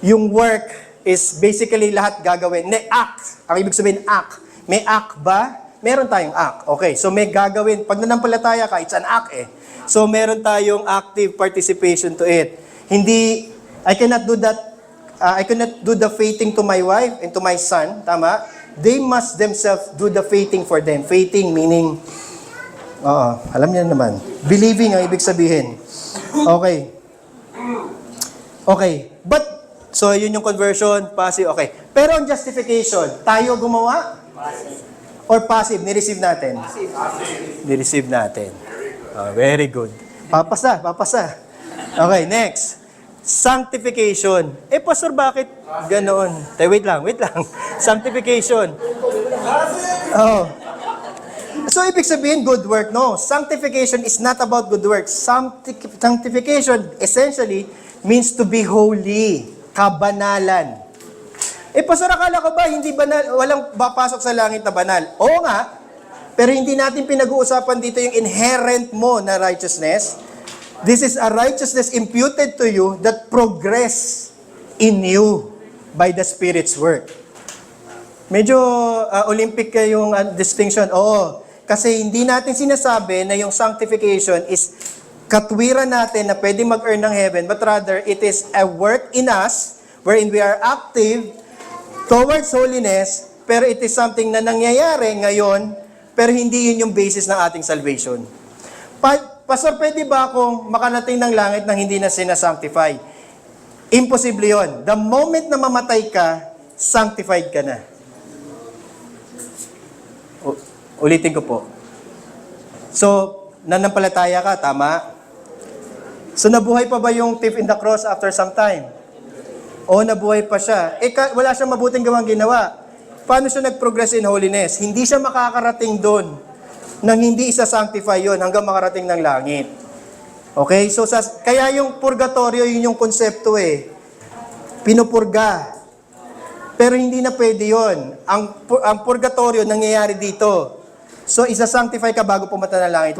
yung work is basically lahat gagawin. Act. Ang ibig sabihin, act. May act ba? Meron tayong act. Okay, so may gagawin. Pag nanampalataya ka, it's an act eh. So meron tayong active participation to it. Hindi, I cannot do that, I cannot do the faithing to my wife and to my son. Tama? They must themselves do the faithing for them. Faithing meaning, alam niyo naman. Believing ang ibig sabihin. Okay. Okay. But, so yun yung conversion, passive, okay. Pero ang justification, tayo gumawa? Or passive, ni-receive natin? Passive. Ni-receive natin. Very good. Papasa. Okay, next. Sanctification. Pastor, bakit ganoon? Wait lang. Sanctification. Oh. So, ibig sabihin, good work. No, sanctification is not about good work. Sanctification, essentially, means to be holy. Kabanalan. Pastor, akala ko ba, hindi banal, walang papasok sa langit na banal? Oo nga, pero hindi natin pinag-uusapan dito yung inherent mo na righteousness. This is a righteousness imputed to you that progress in you by the Spirit's work. Medyo Olympic yung distinction. Oo, kasi hindi natin sinasabi na yung sanctification is katwiran natin na pwede mag-earn ng heaven, but rather it is a work in us wherein we are active towards holiness, pero it is something na nangyayari ngayon, pero hindi yun yung basis ng ating salvation. Pastor, pwede ba akong makarating ng langit nang hindi na sinasanctify? Imposible yun. The moment na mamatay ka, sanctified ka na. Ulitin ko po. So, nanampalataya ka, tama? So, nabuhay pa ba yung thief in the cross after some time? O, nabuhay pa siya. Wala siyang mabuting gawang ginawa. Paano siya nag-progress in holiness? Hindi siya makakarating doon nang hindi isa-sanctify yon hanggang makarating ng langit. Okay? So, kaya yung purgatorio, yun yung konsepto eh. Pinupurga. Pero hindi na pwede yun. Ang purgatorio nangyayari dito. So, isa-sanctify ka bago pumunta ng langit.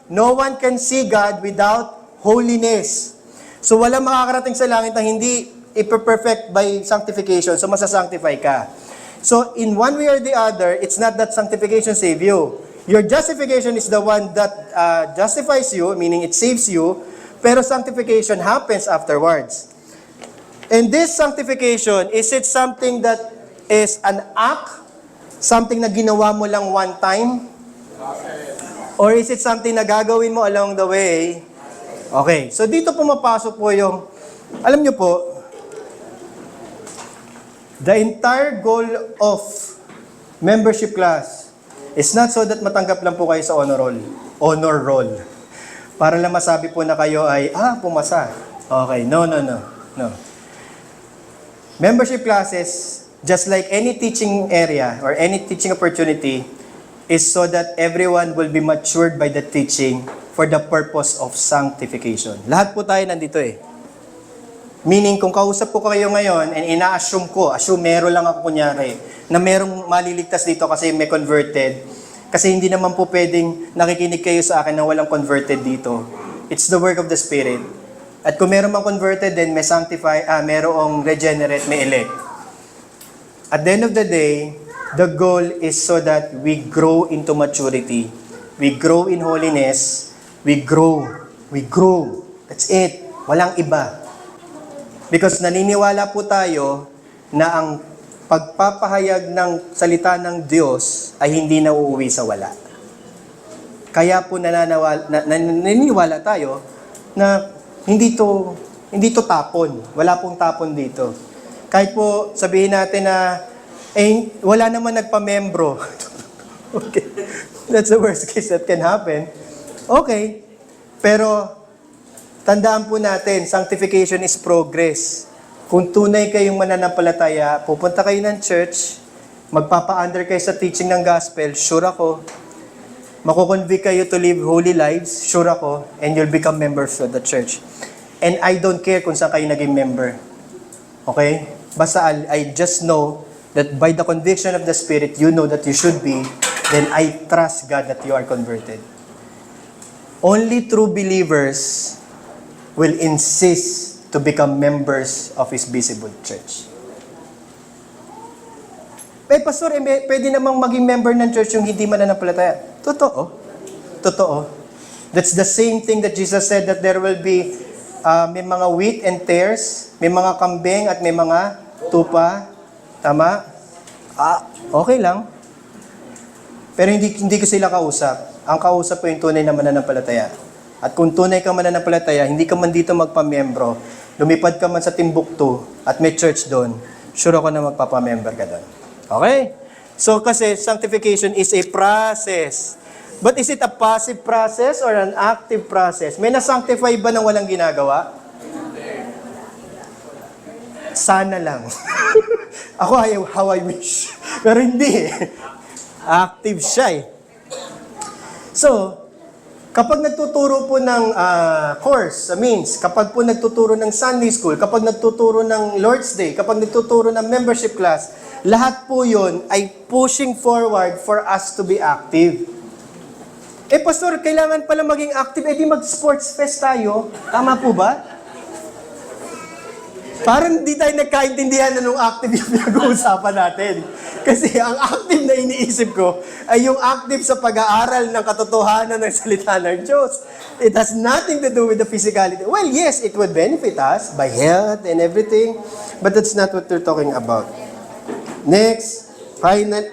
No one can see God without holiness. So, wala makakarating sa langit na hindi iper-perfect by sanctification. So, masasanctify ka. So, in one way or the other, it's not that sanctification save you. Your justification is the one that justifies you, meaning it saves you, pero sanctification happens afterwards. And this sanctification, is it something that is an act? Something na ginawa mo lang one time? Or is it something na gagawin mo along the way? Okay, so dito pumapasok po yung, alam nyo po, the entire goal of membership class is not so that matanggap lang po kayo sa honor roll. Para lang masabi po na kayo ay, pumasa. Okay, no. Membership classes, just like any teaching area or any teaching opportunity, is so that everyone will be matured by the teaching for the purpose of sanctification. Lahat po tayo nandito eh. Meaning, kung kausap ko kayo ngayon, and ina-assume meron lang ako kunyari, na merong maliligtas dito kasi may converted, kasi hindi naman po pwedeng nakikinig kayo sa akin na walang converted dito. It's the work of the Spirit. At kung meron mang converted, then may merong regenerate, may elect. At the end of the day, the goal is so that we grow into maturity. We grow in holiness. We grow. That's it. Walang iba. Because naniniwala po tayo na ang pagpapahayag ng salita ng Diyos ay hindi na uuwi sa wala. Kaya po naniniwala tayo na hindi to tapon. Wala pong tapon dito. Kahit po sabihin natin na wala naman nagpamembro. Okay. That's the worst case that can happen. Okay. Pero tandaan po natin, sanctification is progress. Kung tunay kayong mananampalataya, pupunta kayo ng church, magpapa-under kayo sa teaching ng gospel, sure ako, makukonvict kayo to live holy lives, sure ako, and you'll become members of the church. And I don't care kung saan kayo naging member. Okay? Basta I just know that by the conviction of the Spirit, you know that you should be, then I trust God that you are converted. Only true believers will insist to become members of His visible church. Pastor, pwede namang maging member ng church yung hindi mananampalataya. Totoo. Totoo. That's the same thing that Jesus said that there will be may mga wheat and tares, may mga kambing at may mga tupa. Tama? Okay lang. Pero hindi ko sila kausap. Ang kausap po yung tunay na mananampalataya. At kung tunay ka mananampalataya, hindi ka man dito magpamembro, lumipad ka man sa Timbuktu at may church doon, sure ako na magpapamember ka doon. Okay? So kasi sanctification is a process. But is it a passive process or an active process? May na-sanctify ba nang walang ginagawa? Sana lang. Ako, how I wish. Pero hindi. Active siya eh. So, kapag nagtuturo po ng course, kapag po nagtuturo ng Sunday School, kapag nagtuturo ng Lord's Day, kapag nagtuturo ng membership class, lahat po yun ay pushing forward for us to be active. Pastor, kailangan pala maging active, di mag-sports fest tayo. Tama po ba? Parang di tayo nagkaintindihan na nung active yung pinag-uusapan natin. Kasi ang active na iniisip ko ay yung active sa pag-aaral ng katotohanan ng salita ng Diyos. It has nothing to do with the physicality. Well, yes, it would benefit us by health and everything, but that's not what we're talking about. Next, finally,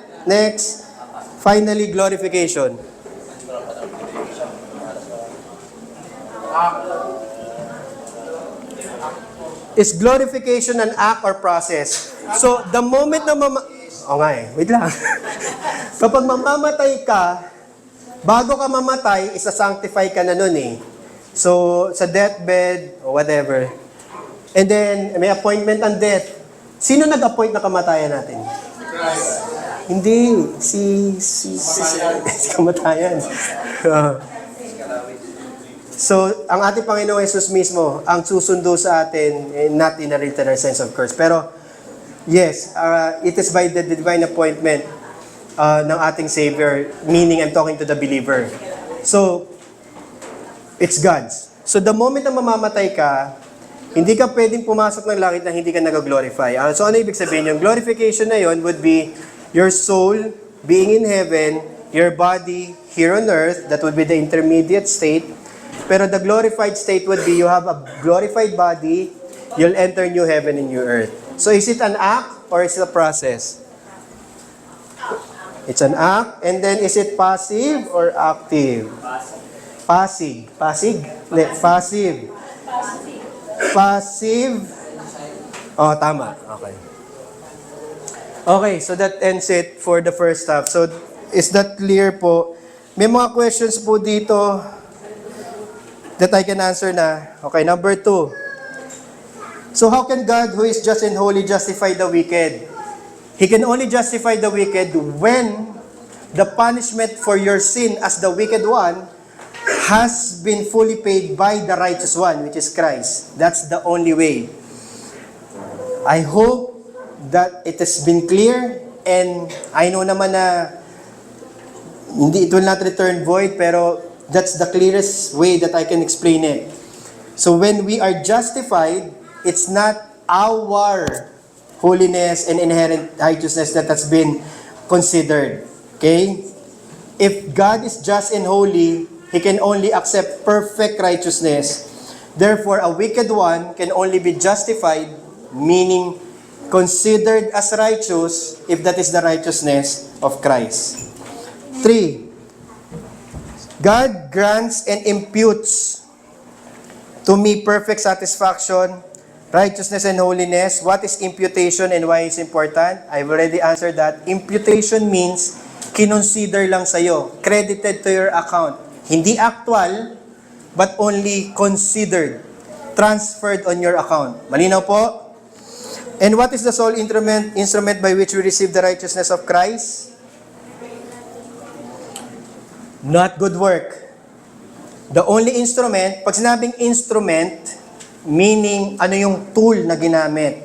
glorification. Is glorification an act or process? So, the moment na wait lang. Kapag mamamatay ka, bago ka mamatay, isa-sanctify ka na nun eh. So, sa deathbed, or whatever. And then, may appointment on death. Sino nag-appoint na kamatayan natin? Hindi. Si kamatayan. So, ang ating Panginoong Jesus mismo, ang susundo sa atin, not in a literal sense of course. Pero, yes, it is by the divine appointment ng ating Savior, meaning I'm talking to the believer. So, it's God's. So, the moment na mamamatay ka, hindi ka pwedeng pumasok ng langit na hindi ka nag-glorify. So, ano ibig sabihin? Yung glorification na yon would be your soul being in heaven, your body here on earth, that would be the intermediate state. Pero the glorified state would be you have a glorified body, you'll enter new heaven and new earth. So is it an act or is it a process? It's an act. And then is it passive or active? Passive. Passive? Passive. Passive. Oh, tama. Okay. Okay, so that ends it for the first half. So is that clear po? May mga questions po dito that I can answer na. Okay, number 2. So how can God, who is just and holy, justify the wicked? He can only justify the wicked when the punishment for your sin as the wicked one has been fully paid by the righteous one, which is Christ. That's the only way. I hope that it has been clear, and I know naman na it will not return void, pero that's the clearest way that I can explain it. So when we are justified, it's not our holiness and inherent righteousness that has been considered. Okay? If God is just and holy, He can only accept perfect righteousness. Therefore, a wicked one can only be justified, meaning considered as righteous, if that is the righteousness of Christ. 3. God grants and imputes to me perfect satisfaction, righteousness, and holiness. What is imputation and why it's important? I've already answered that. Imputation means kinonsider lang sa'yo, credited to your account. Hindi actual, but only considered, transferred on your account. Malinaw po? And what is the sole instrument by which we receive the righteousness of Christ? Not good work. The only instrument, pag sinabing instrument, meaning ano yung tool na ginamit.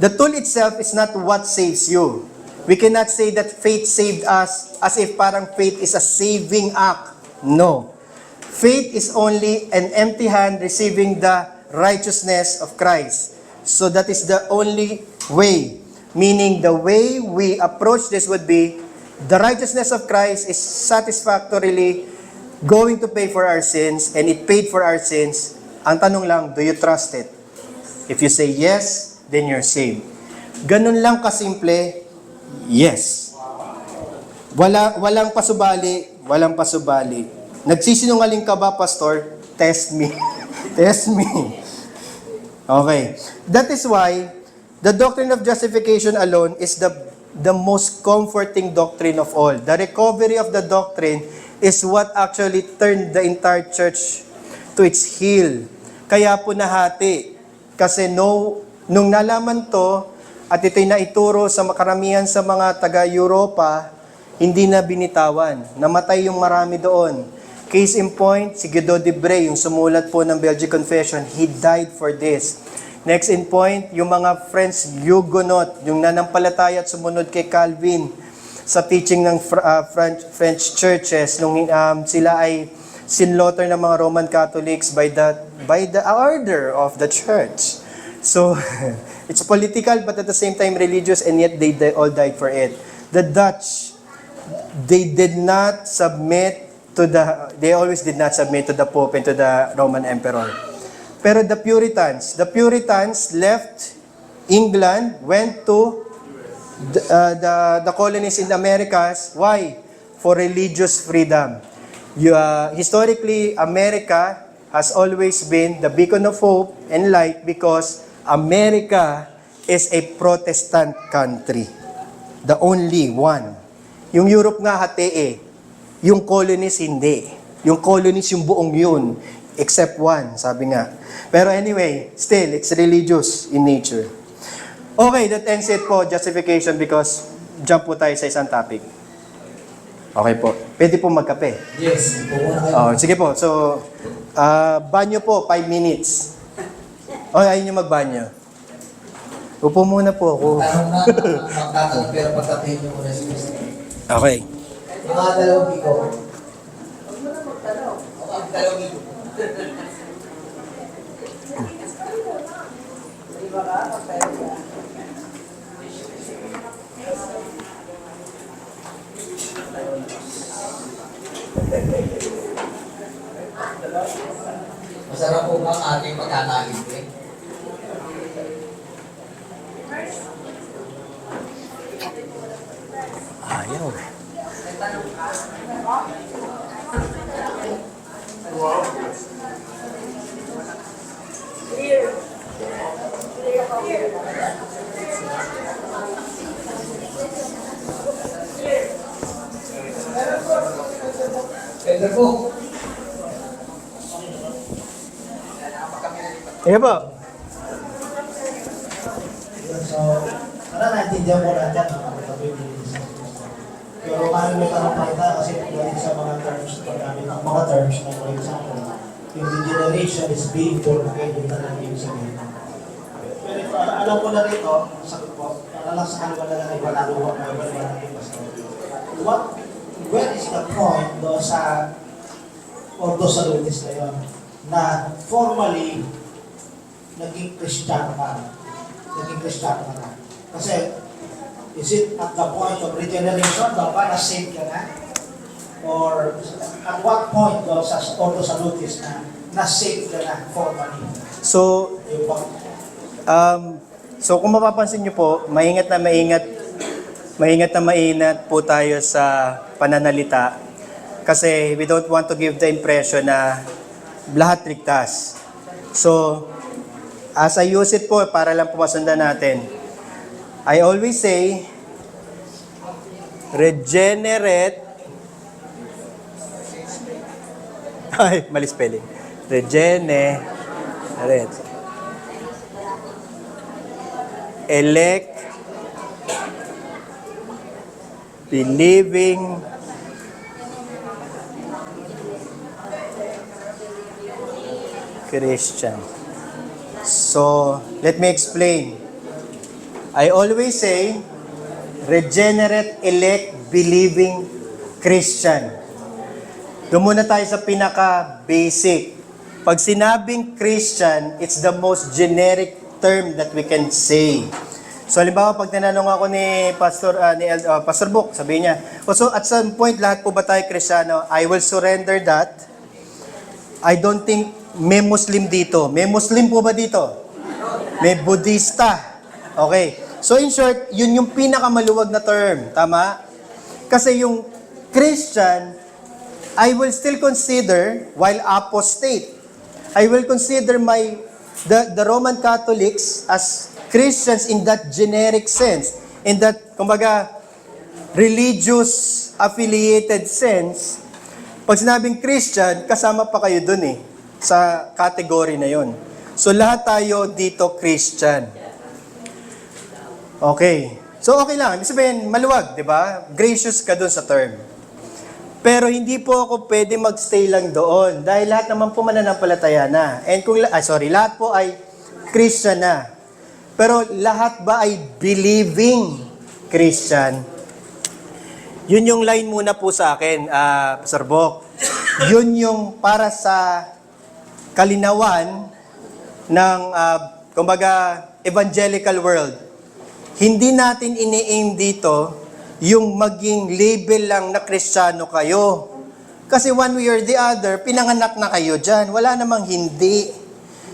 The tool itself is not what saves you. We cannot say that faith saved us as if parang faith is a saving act. No. Faith is only an empty hand receiving the righteousness of Christ. So that is the only way. Meaning the way we approach this would be, the righteousness of Christ is satisfactorily going to pay for our sins, and it paid for our sins. Ang tanong lang, do you trust it? If you say yes, then you're saved. Ganun lang kasimple, yes. Walang pasubali, walang pasubali. Nagsisinungaling ka ba, Pastor? Test me. Test me. Okay. That is why the doctrine of justification alone is the most comforting doctrine of all. The recovery of the doctrine is what actually turned the entire church to its heel. Kaya po nahati. Kasi nung nalaman to, at ito'y naituro sa makaramihan sa mga taga-Europa, hindi na binitawan. Namatay yung marami doon. Case in point, si Guido de Brès, yung sumulat po ng Belgic Confession, he died for this. Next in point, yung mga French Huguenot, yung nanampalataya at sumunod kay Calvin sa teaching ng French churches, nung sila ay sinlaughter ng mga Roman Catholics by the order of the church. So, it's political but at the same time religious, and yet they all died for it. The Dutch, they always did not submit to the Pope and to the Roman Emperor. Pero the Puritans left England, went to the colonies in the Americas. Why? For religious freedom. Historically, America has always been the beacon of hope and light because America is a Protestant country. The only one. Yung Europe nga hati yung colonies hindi. Yung colonies yung buong yun. Except one, sabi nga. Pero anyway, still, it's religious in nature. Okay, that ends it po, justification, because jump po tayo sa isang topic. Okay po. Pwede po magkape. Yes. Sige po. So, banyo po, 5 minutes. Ayun nyo magbanyo. Upo muna po ako. Magtatanong pero pagtatiin nyo muna si Kristo. Okay. Mga dalawang ikaw. Ang dalawang ikaw. Masarap po ba ang ating magkakain? Ayaw. Pwede po. Sige po. So, naintindihan ko natin ang kapatid ni Jesus. Pero kaya may tanong pa kita kasi galing sa mga terms, paggamit ng mga terms, na for example, yung degeneration is being born again, yung talagang ibig sabihin. Pero alam ko na rito, sagot ko, lang sa kanila na lang ipalaluwa na iba natin pastor. Where is the point doon sa orthosalutis na yun, na formally naging Kristiyano ka? Kasi, is it at the point of regeneration, dapat na-save ka na? Or at what point daw sa orthosalutis na na-save ka na formally? So, kung mapapansin nyo po, maingat na maingat po tayo sa pananalita. Kasi we don't want to give the impression na lahat ligtas. So, as I use it po, para lang po masundan natin, I always say, regenerate, mali spelling. Regenerate. Elect, believing, Christian. So, let me explain. I always say, regenerate, elect, believing Christian. Doon muna tayo sa pinaka-basic. Pag sinabing Christian, it's the most generic term that we can say. So, halimbawa, pag tinanong ako ni Pastor Book, sabihin niya, so at some point, lahat po ba tayo Kristiyano? I will surrender that. I don't think may Muslim dito. May Muslim po ba dito? May Budista. Okay. So, in short, yun yung pinakamaluwag na term. Tama? Kasi yung Christian, I will still consider, while apostate, I will consider the Roman Catholics as Christians in that generic sense, in that, kumbaga, religious affiliated sense. Pag sinabing Christian, kasama pa kayo dun sa category na yon. So, lahat tayo dito Christian. Okay. So, okay lang. Ibig sabihin, maluwag, di ba? Gracious ka dun sa term. Pero hindi po ako pwede magstay lang doon dahil lahat naman po mananampalataya na. And kung, lahat po ay Christian na. Pero lahat ba ay believing Christian? Yun yung line muna po sa akin, Pastor Bok. Yun yung para sa kalinawan ng, kumbaga, evangelical world. Hindi natin ini-aim dito yung maging label lang na Kristiyano kayo. Kasi one way or the other, pinanganak na kayo dyan. Wala namang hindi.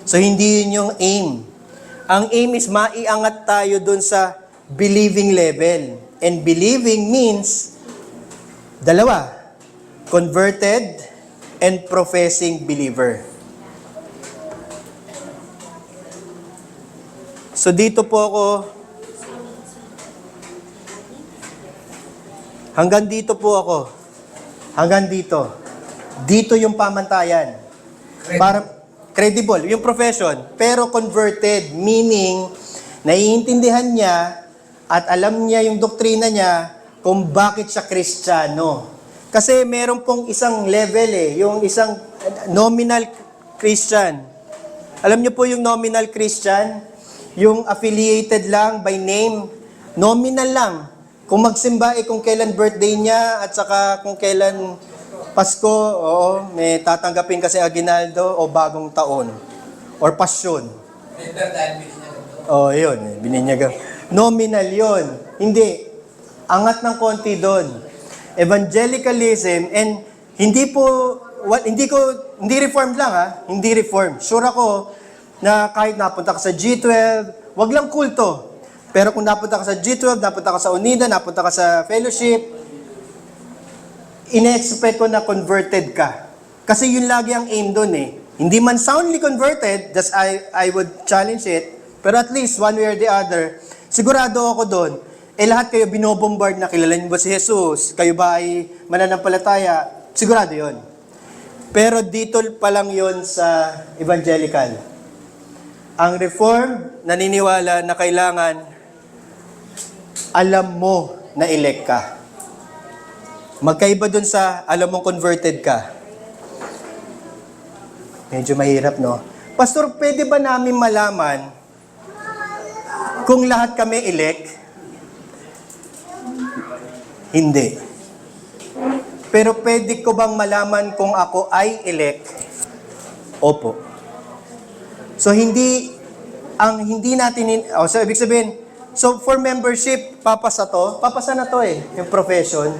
So, hindi yun yung aim. Ang aim is maiangat tayo dun sa believing level. And believing means, dalawa, converted and professing believer. So dito po ako, hanggang dito po ako, hanggang dito. Dito yung pamantayan. Para credible, yung profession, pero converted, meaning, naiintindihan niya at alam niya yung doktrina niya kung bakit siya Kristiyano. Kasi meron pong isang level yung isang nominal Christian. Alam niyo po yung nominal Christian? Yung affiliated lang by name, nominal lang. Kung magsimba kung kailan birthday niya at saka kung kailan Pasko, oo, may tatanggapin kasi aginaldo o bagong taon. Or pasyon. Yun, bininyagan. Nominal yun. Hindi. Angat ng konti doon. Evangelicalism, and hindi reformed lang hindi reformed. Sure ako na kahit napunta ka sa G12, wag lang kulto. Pero kung napunta ka sa G12, napunta ka sa UNIDA, napunta ka sa fellowship, ine-expect ko na converted ka. Kasi yun lagi ang aim doon Hindi man soundly converted, that's I would challenge it, pero at least one way or the other, sigurado ako doon, lahat kayo binobombard na kilala niyo ba si Jesus? Kayo ba ay mananampalataya? Sigurado yon. Pero dito pa lang yon sa evangelical. Ang reform, naniniwala na kailangan alam mo na elect ka. Magkaiba dun sa alam mong converted ka. Medyo mahirap, no? Pastor, pwede ba namin malaman kung lahat kami elect? Hindi. Pero pwede ko bang malaman kung ako ay elect? Opo. So hindi natin so ibig sabihin, so for membership, papasa na to yung profession.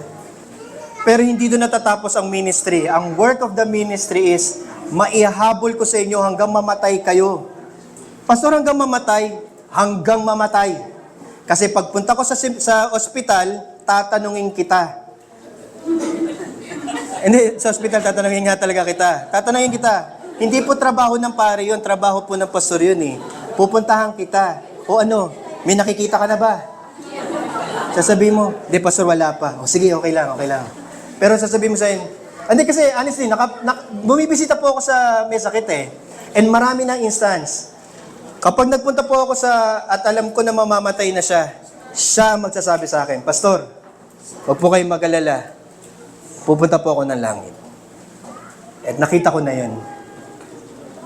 Pero hindi doon natatapos ang ministry. Ang work of the ministry is maihahabol ko sa inyo hanggang mamatay kayo. Pastor, hanggang mamatay? Hanggang mamatay. Kasi pagpunta ko sa ospital, tatanungin kita. Hindi, sa ospital, tatanungin nga talaga kita. Tatanungin kita. Hindi po trabaho ng pare yun, trabaho po ng pastor yun Pupuntahan kita. O may nakikita ka na ba? Sasabihin mo, di pastor, wala pa. O sige, okay lang. Pero sasabihin mo sa akin, hindi kasi honestly, bumibisita po ako sa may sakit And marami na instance. Kapag nagpunta po ako at alam ko na mamamatay na siya magsasabi sa akin, Pastor, huwag po kayong mag-alala. Pupunta po ako ng langit. At nakita ko na yun.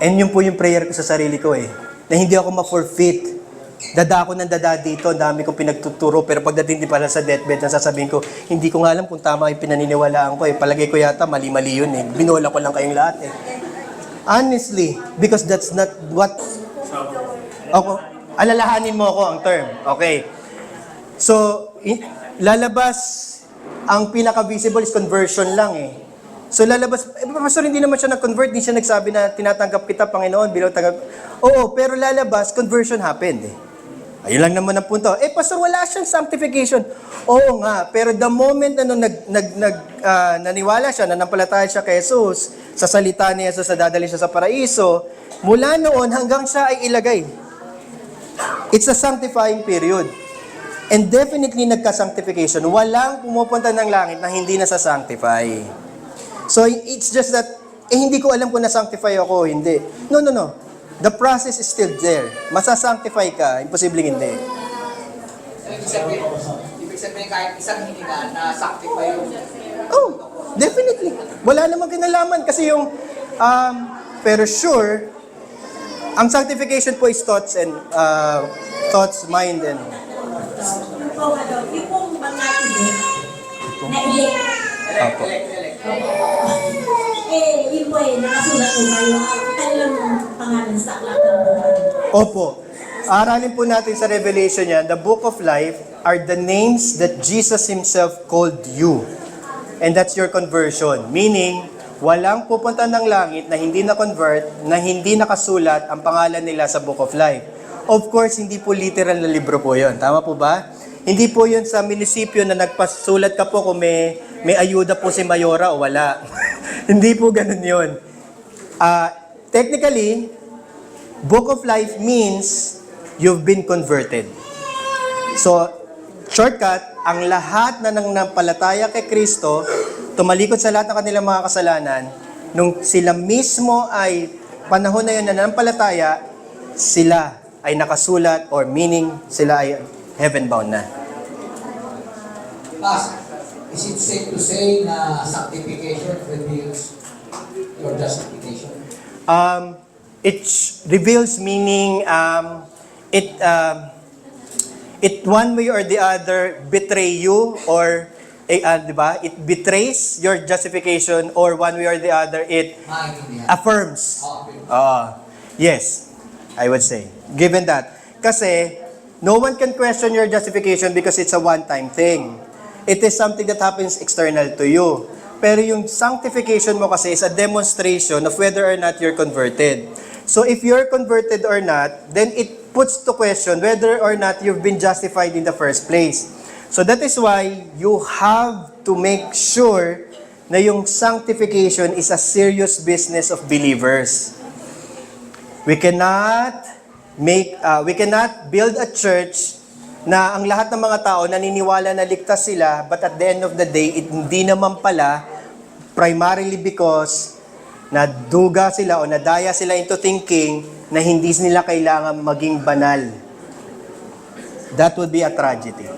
And yun po yung prayer ko sa sarili ko na hindi ako ma-forfeit Dada ako ng dada dito, dami kong pinagtuturo, pero pagdating din pala sa deathbed, nasasabihin ko, hindi ko nga alam kung tama yung pinaniniwalaan ko eh. Palagay ko yata, mali-mali yun eh. Binola ko lang kayong lahat eh. Honestly, because that's not what... Okay, alalahanin mo ako ang term. Okay. So, lalabas, ang pinaka-visible is conversion lang eh. So lalabas, pastor, hindi naman siya nag-convert, hindi siya nagsabi na tinatanggap kita, Panginoon, bilang tanggap. Oo, pero lalabas, conversion happened eh. Ayun lang naman ang punto. Pastor, wala siyang sanctification. Oo nga, pero the moment na naniwala siya, nanampalataya siya kay Jesus, sa salita ni Jesus na dadalhin siya sa paraiso, mula noon hanggang siya ay ilagay. It's a sanctifying period. And definitely nagka-sanctification. Walang pumupunta ng langit na hindi nasa-sanctify. So, it's just that, hindi ko alam kung na-sanctify ako o hindi. No. The process is still there. Masa-sanctify ka, imposibleng hindi. Ibig sabihin kahit isang hininga na sanctify yung... Oh, definitely. Wala namang kinalaman kasi yung, pero sure, ang sanctification po is thoughts, mind, and... Yung pong mga na-elect. Apo. Yun po nakasulat po kayo. Kanilang pangalan sa aklat ng buhay. Opo. Aralin po natin sa Revelation yan, the book of life are the names that Jesus Himself called you. And that's your conversion. Meaning, walang pupunta ng langit na hindi na-convert, na hindi nakasulat ang pangalan nila sa book of life. Of course, hindi po literal na libro po yun. Tama po ba? Hindi po yun sa munisipyo na nagpasulat ka po kung may ayuda po si Mayora o wala. Hindi po ganun yun. Technically, book of life means you've been converted. So, shortcut, ang lahat na nampalataya kay Kristo, tumalikod sa lahat ng kanilang mga kasalanan, nung sila mismo ay panahon na yun na nampalataya, sila ay nakasulat or meaning sila ay heaven-bound na. Pas, is it safe to say na sanctification reveals your justification? It reveals meaning it one way or the other betray you or diba? It betrays your justification or one way or the other it affirms. Yes, I would say. Given that. Kasi no one can question your justification because it's a one-time thing. It is something that happens external to you. Pero yung sanctification mo kasi is a demonstration of whether or not you're converted. So if you're converted or not, then it puts to question whether or not you've been justified in the first place. So that is why you have to make sure na yung sanctification is a serious business of believers. We cannot build a church na ang lahat ng mga tao naniniwala na ligtas sila, but at the end of the day, hindi naman pala, primarily because naduga sila o nadaya sila into thinking na hindi nila kailangan maging banal. That would be a tragedy.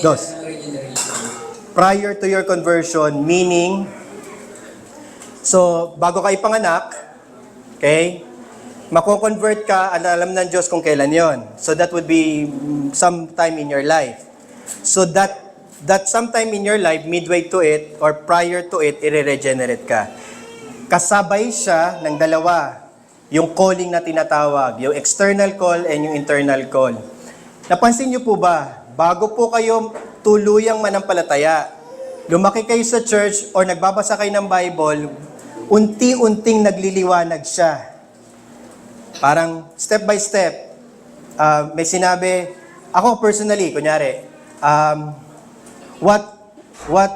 Dos. Prior to your conversion, meaning, so bago ka ipanganak, okay, mako-convert ka, alam ng Diyos kung kailan yon. So that would be sometime in your life. So that sometime in your life, midway to it, or prior to it, i-regenerate ka. Kasabay siya ng dalawa, yung calling na tinatawag, yung external call and yung internal call. Napansin niyo po ba, bago po kayo tuluyang manampalataya, lumaki kayo sa church or nagbabasa kayo ng Bible, unti-unting nagliliwanag siya. Parang step by step, may sinabi, ako personally, kunyari, what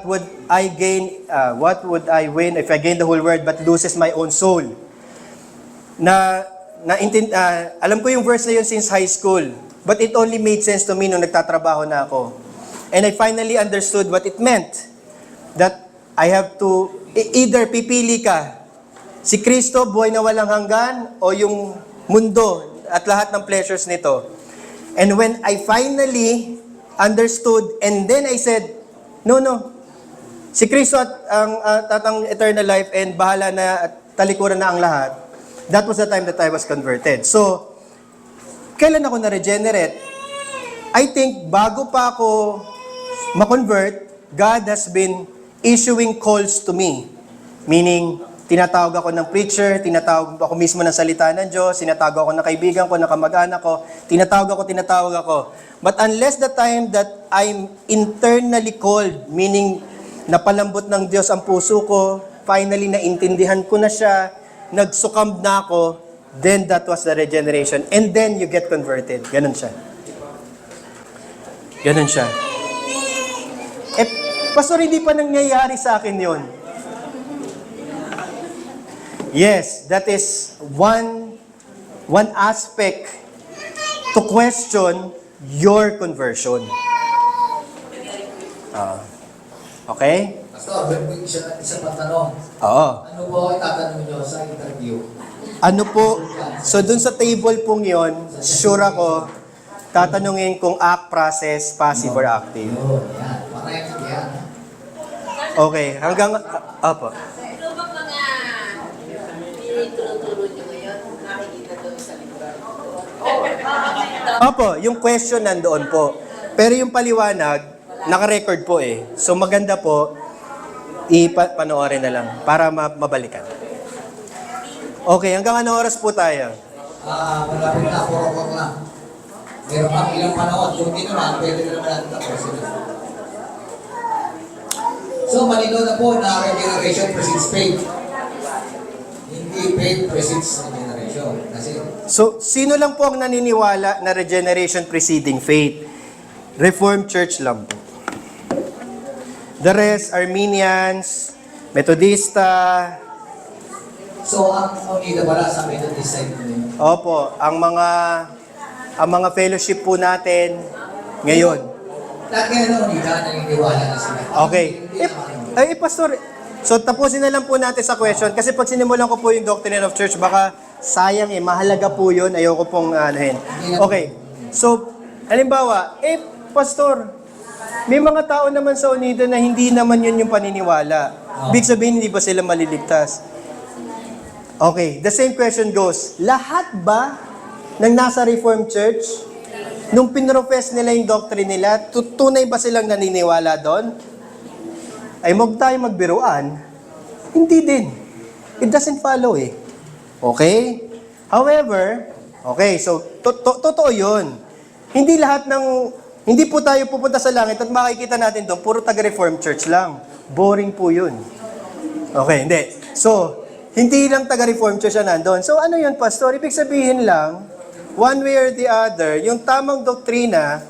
would I gain, what would I win if I gain the whole world but loses my own soul? Alam ko yung verse na yun since high school, but it only made sense to me nung nagtatrabaho na ako. And I finally understood what it meant. That I have to, either pipili ka, si Kristo, buhay na walang hanggan, o yung mundo at lahat ng pleasures nito. And when I finally understood, and then I said, no, si Kristo at ang eternal life and bahala na at talikuran na ang lahat, that was the time that I was converted. So, kailan ako na-regenerate? I think bago pa ako ma-convert, God has been issuing calls to me. Meaning, tinatawag ako ng preacher, tinatawag ako mismo ng salita ng Diyos, tinatawag ako ng kaibigan ko, ng kamag-anak ko, tinatawag ako. But unless the time that I'm internally called, meaning napalambot ng Diyos ang puso ko, finally naintindihan ko na siya, nagsukam na ako, then that was the regeneration. And then you get converted. Ganun siya. Pastor, hindi pa nangyayari sa akin yun. Yes, that is one aspect to question your conversion. Okay? Pastor, isa pang tanong. Oo. Ano po itatanong nyo sa interview? Ano po? So dun sa table pong yon, sure ako, tatanungin kung act, process, passive or active. Yun, yan. Para yan. Okay, hanggang... Opo. Ano bang mga tinuturo nyo ngayon? Nakikita doon sa library? Opo, yung question nandoon po. Pero yung paliwanag, naka-record po eh. So maganda po, ipanoorin na lang para mabalikan. Okay, hanggang ano oras po tayo? Malapit na, 4 o'clock na. Meron pang ilang panahon. Kung hindi naman, pwede na naman natin tapusin. So, malino na po na regeneration precedes faith. Hindi faith precedes regeneration. Kasi, So, sino lang po ang naniniwala na regeneration preceding faith? Reformed Church lang po. The rest, Armenians, Methodista, so ang unida pala sa Methodist side mo. opo, ang mga fellowship po natin ngayon. Lahat kaya na unida, naniniwala na sila. Okay. Pastor, so tapusin na lang po natin sa question kasi pag sinimulan ko po yung Doctrine of Church, baka sayang mahalaga po yun, ayoko pong anuhin. Okay, so, halimbawa, Pastor, may mga tao naman sa Unida na hindi naman yun yung paniniwala. Ibig sabihin, hindi ba sila maliligtas? Okay, the same question goes, lahat ba ng nasa Reformed Church, nung pinrofess nila yung doctrine nila, tunay ba silang naniniwala doon? Ay huwag tayo magbiruan. Hindi din. It doesn't follow eh. Okay? However, okay, so totoo yun. Hindi po tayo pupunta sa langit at makikita natin doon, puro taga-Reformed Church lang. Boring po yun. Okay, hindi. So, hindi lang taga-Reformed Church na nandun. So, ano yun, Pastor? Ibig sabihin lang, one way or the other, yung tamang doktrina,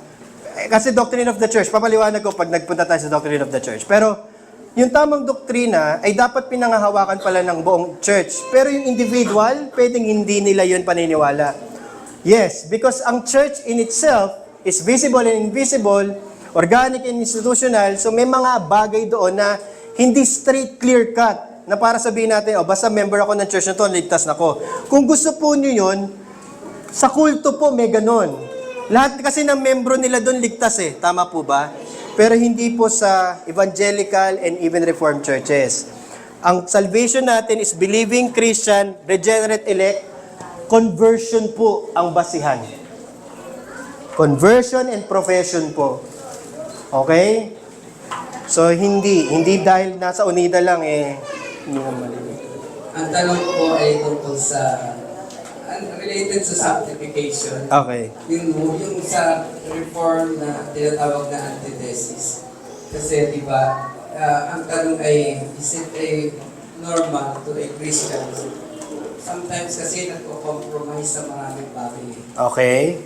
kasi Doctrine of the Church, papaliwanag ko pag nagpunta tayo sa Doctrine of the Church. Pero, yung tamang doktrina ay dapat pinangahawakan pala ng buong church. Pero yung individual, pwedeng hindi nila yun paniniwala. Yes, because ang church in itself is visible and invisible, organic and institutional, so may mga bagay doon na hindi straight, clear-cut, na para sabihin natin, basta member ako ng church na to, ligtas na ko. Kung gusto po nyo yun, sa kulto po may ganon. Lahat kasi ng membro nila doon ligtas tama po ba? Pero hindi po sa evangelical and even reformed churches. Ang salvation natin is believing Christian, regenerate elect, conversion po ang basihan. Conversion and profession po. Okay? So, hindi dahil nasa Unida lang hindi naman maliliit. Ang tanong ko ay tungkol sa related sa sanctification. Okay. Yung sa reform na tinatawag na antithesis. Kasi di ba, ang tanong ay, is it a normal to a Christian? Sometimes kasi nagko-compromise sa maraming bagay. Okay.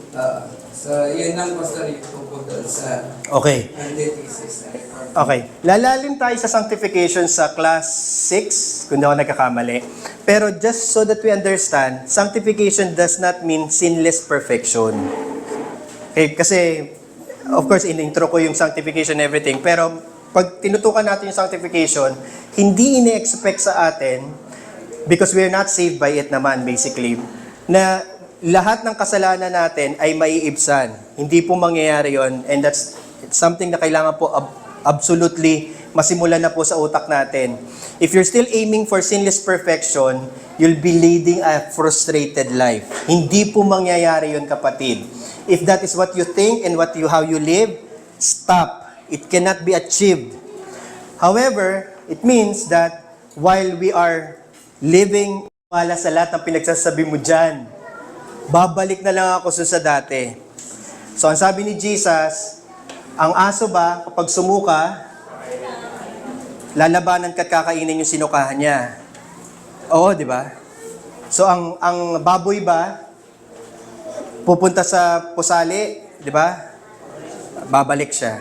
So, yun lang Pastor yung tungkol doon sa Okay. antithesis na reform. Okay. Lalalim tayo sa sanctification sa class 6, kung di ako nagkakamali. Pero just so that we understand, sanctification does not mean sinless perfection. Okay, kasi, of course, in-intro ko yung sanctification and everything, pero pag tinutukan natin yung sanctification, hindi ini-expect sa atin, because we're not saved by it naman, basically, na lahat ng kasalanan natin ay maiibsan. Hindi po mangyayari yon, and it's something na kailangan po absolutely masimulan na po sa utak natin. If you're still aiming for sinless perfection, you'll be leading a frustrated life. Hindi po mangyayari yun, kapatid. If that is what you think and how you live, stop. It cannot be achieved. However, it means that while we are living wala sa lahat ng pinagsasabi mo dyan, babalik na lang ako sa dati. So, ang sabi ni Jesus, ang aso ba, kapag sumuka, lalabanan ka at kakainin yung sinukahan niya. Oo, di ba? So, ang baboy ba, pupunta sa pusali, di ba? Babalik siya.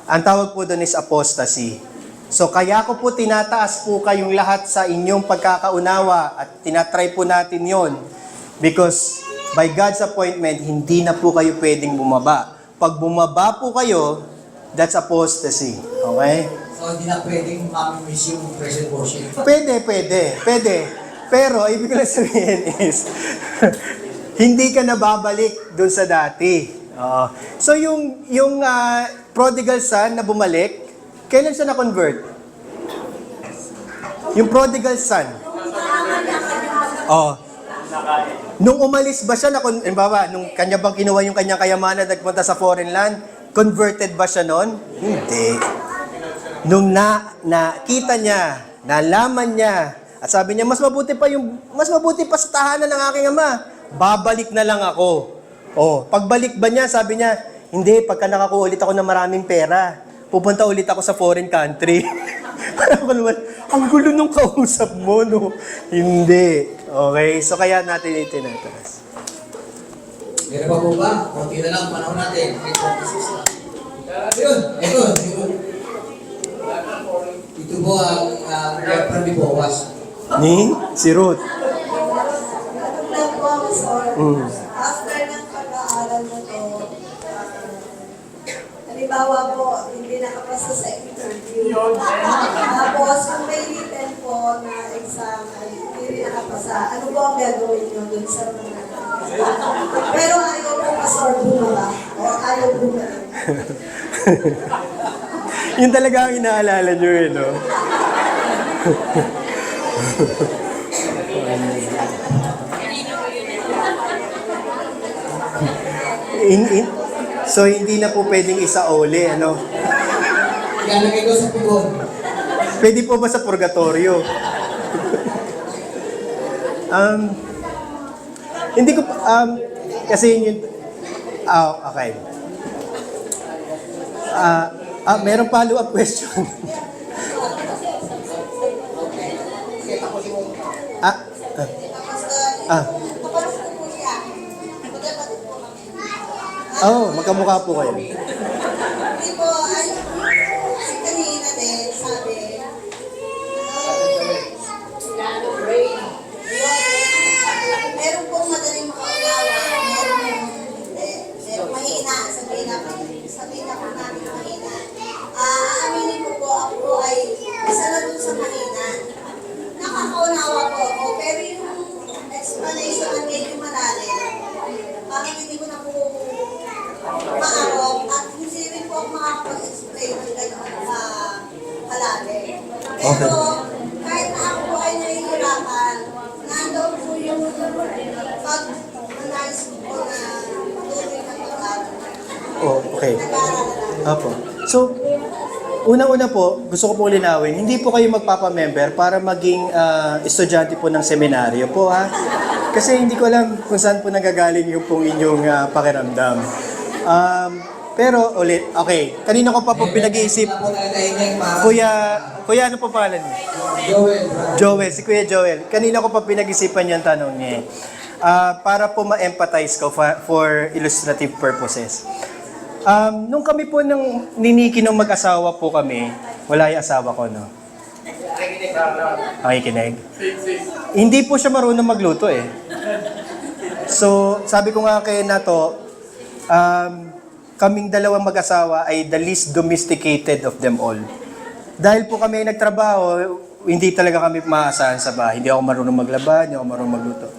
Ang tawag po doon is apostasy. So, kaya ko po tinataas po kayong lahat sa inyong pagkakaunawa at tinatry po natin yon because by God's appointment, hindi na po kayo pwedeng bumaba. Pag bumaba po kayo, that's apostasy. Okay? So, hindi na pwedeng mamimiss yung present worship. Pwede. Pero, ibig ko lang sabihin is, hindi ka nababalik dun sa dati. So, yung prodigal son na bumalik, kailan siya na-convert? Yung prodigal son. Nung umalis ba siya, nung kanya bang kinuha yung kanyang kayamanan at nagpunta sa foreign land, converted ba siya noon? Hindi. Nung nakita niya, nalaman niya, at sabi niya, mas mabuti pa sa tahanan ng aking ama, babalik na lang ako. Pagbalik ba niya, sabi niya, hindi, pagka nakakuha ulit ako ng maraming pera, pupunta ulit ako sa foreign country. Parang ko naman, ang gulo nung kausap mo, no? Hindi. Okay, so kaya natin itinataas. Meron pa po ba? Kunti na lang, panahon natin. Ayun. Ito po ang girlfriend ni Boaz. Ni? Si Ruth. Lang po ako, sir. After ng pag-aaral na to, halimbawa po, hindi nakapasa sa interview. Tapos, yung may written po na exam ay hindi rin nakapasa, ano po ang gagawin nyo dun sa mga pero ayaw po pasor bumaba o ayaw bumaba. Yun talaga ang inaalala nyo no? So, hindi na po pwedeng isaoli, ano? Ilalagay ko sa pigon. Pwede po ba sa purgatorio? Hindi ko, kasi yun, okay. Merong follow-up question. Tapos ko po siya. Magkapatid po kami. Magkamukha po kayo. Hindi po, ay kanina din, sabi, meron pong madaling makaunawa, meron hindi. Meron mahina, sabihin ako namin mahina. Aaminin ko po, ako po ay isa na dun sa mahina. Nakakaunawa po ako, pero yung explanation na medyo malalim, parang hindi ko na po maarap at hindi rin po ako makakapag-explain ng gano'n kalalim. Pero kahit na ako po ay nahihirapan, nandoon po yung pag-nais ko po na patuloy na pag-aaral. Okay. Nag-aaral na lang. Apo. So, unang-una po, gusto ko po linawin, hindi po kayo magpapamember para maging estudyante po ng seminaryo po, ha? Kasi hindi ko alam kung saan po nagagaling yung pong inyong pakiramdam. Pero ulit, okay, kanina ko pa po pinag-iisip, Kuya, ano po pangalan niyo? Joel, si Kuya Joel. Kanina ko pa pinag-isipan yung tanong niya. Para po ma-empathize ko for illustrative purposes. Nung kami po niniki ng mag-asawa po kami, wala yung asawa ko, no? Nakikinig. Hindi po siya marunong magluto eh. So, sabi ko nga kay Nato, kaming dalawang mag-asawa ay the least domesticated of them all. Dahil po kami nagtrabaho, hindi talaga kami maasahan sa bahay. Hindi ako marunong maglaba, hindi ako marunong magluto.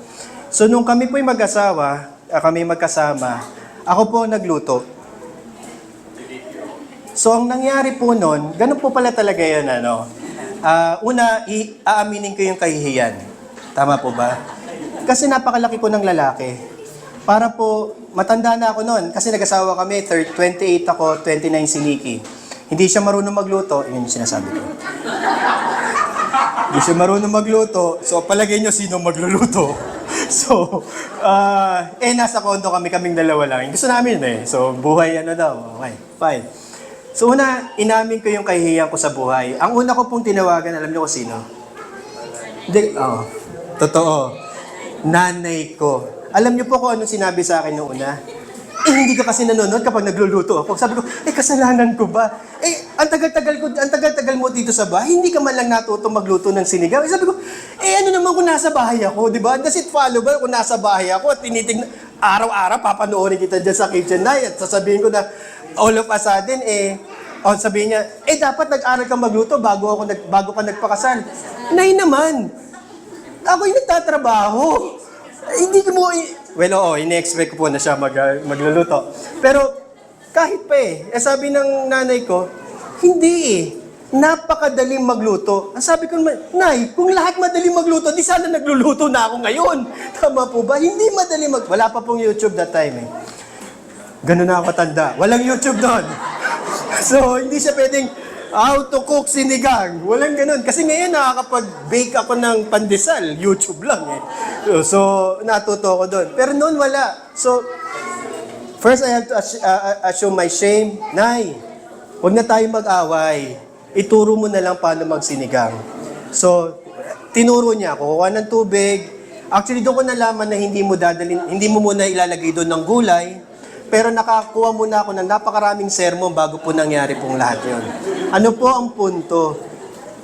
So, nung kami po yung mag-asawa, kami magkasama, ako po ang nagluto. So ang nangyari po noon, ganun po pala talaga yan, ano. Una, aaminin ko yung kahihiyan. Tama po ba? Kasi napakalaki ko ng lalaki. Para po, matanda na ako noon. Kasi nag-asawa kami, 28 ako, 29 si Nikki. Hindi siya marunong magluto, yun yung sinasabi ko. Hindi siya marunong magluto, so palagay nyo sino magluluto. So, nasa condo kaming dalawa lang. Gusto namin So, buhay daw. Okay, fine. So, una, inamin ko yung kahihiyan ko sa buhay. Ang una ko pong tinawagan, alam niyo kung sino? Hindi, totoo. Nanay ko. Alam niyo po kung anong sinabi sa akin noong una? Hindi ka kasi nanonood kapag nagluluto ako. Sabi ko, kasalanan ko ba? Ang tagal-tagal mo dito sa bahay, hindi ka man lang natuto magluto ng sinigang. Sabi ko, ano naman kung nasa bahay ako, di ba? Does it follow ba kung nasa bahay ako at tinitignan, araw-araw papanoorin kita dyan sa kitchen night at sasabihin ko na, all of a sudden, sabihin niya, dapat nag-aral ka magluto bago ka nagpakasal. Nay naman, ako yung nagtatrabaho. Hindi ko mo, ini-expect ko po na siya magluluto. Pero, kahit pa sabi ng nanay ko, hindi napakadaling magluto. Ang sabi ko naman, Nay, kung lahat madaling magluto, di sana nagluluto na ako ngayon. Tama po ba? Hindi madaling wala pa pong YouTube that time Ganun na ako tanda. Walang YouTube doon. So, hindi siya pwedeng how to cook sinigang. Walang ganun. Kasi ngayon nakakapag-bake ako ng pandesal. YouTube lang So, natuto ako doon. Pero noon wala. So, first I have to assume my shame. Nay, huwag na tayo mag-away. Ituro mo na lang paano magsinigang. So, tinuro niya ako. Kuha ng tubig. Actually, doon ko nalaman na hindi mo muna ilalagay doon ng gulay. Pero nakakuha muna ako ng napakaraming sermon bago po nangyari pong lahat yon. Ano po ang punto?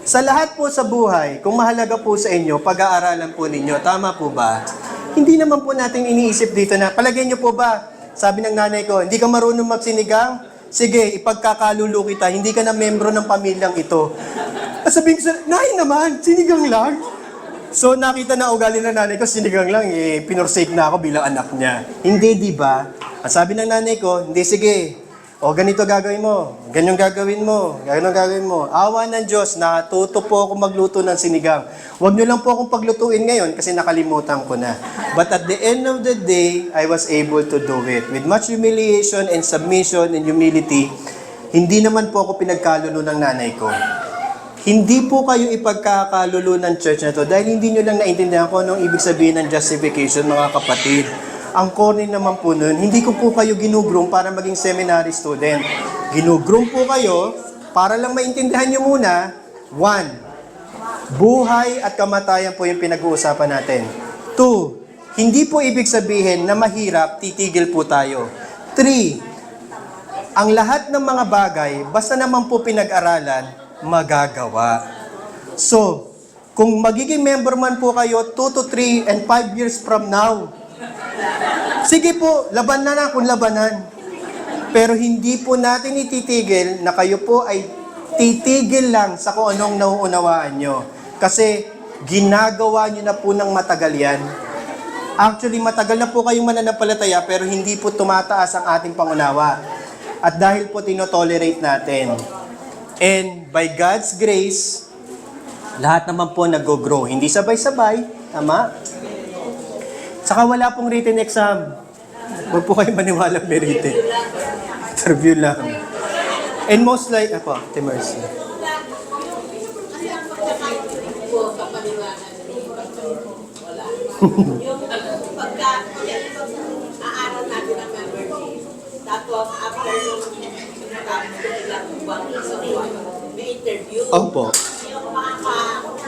Sa lahat po sa buhay, kung mahalaga po sa inyo, pag-aaralan po ninyo, tama po ba? Hindi naman po natin iniisip dito na, palagay niyo po ba, sabi ng nanay ko, hindi ka marunong magsinigang? Sige, ipagkakalulo kita, hindi ka na membro ng pamilyang ito. Sabihin ko, Nay naman, sinigang lang. So nakita na ugali ng nanay ko, sinigang lang, pinorsake na ako bilang anak niya. Hindi, di ba? Ang sabi ng nanay ko, hindi, sige. Ganito gagawin mo. Ganyan gagawin mo. Ganyan gagawin mo. Awa ng Diyos, natuto po ako magluto ng sinigang. Huwag niyo lang po akong paglutuin ngayon kasi nakalimutan ko na. But at the end of the day, I was able to do it. With much humiliation and submission and humility, hindi naman po ako pinagkalulo ng nanay ko. Hindi po kayo ipagkakalulo ng church na to dahil hindi nyo lang naintindihan kung anong ibig sabihin ng justification, mga kapatid. Ang corny naman po nun, hindi ko po kayo ginugroom para maging seminary student. Ginugroom po kayo para lang maintindihan nyo muna, 1, buhay at kamatayan po yung pinag-uusapan natin. 2, hindi po ibig sabihin na mahirap, titigil po tayo. 3, ang lahat ng mga bagay, basta naman po pinag-aralan, magagawa. So, kung magiging member man po kayo 2 to 3 and 5 years from now, sige po, laban na kung labanan. Pero hindi po natin ititigil na kayo po ay titigil lang sa kung anong nauunawaan nyo. Kasi ginagawa nyo na po ng matagal yan. Actually, matagal na po kayong mananampalataya pero hindi po tumataas ang ating pangunawa. At dahil po tinotolerate natin. And by God's grace, lahat naman po nag-grow. Hindi sabay-sabay. Tama? Saka wala pong written exam. Huwag po kayo maniwala may written. Interview lang. And most like, Ate Mercy. Yung aaral natin ng membership, tapos after yung may interview. Opo. Yung makakapunta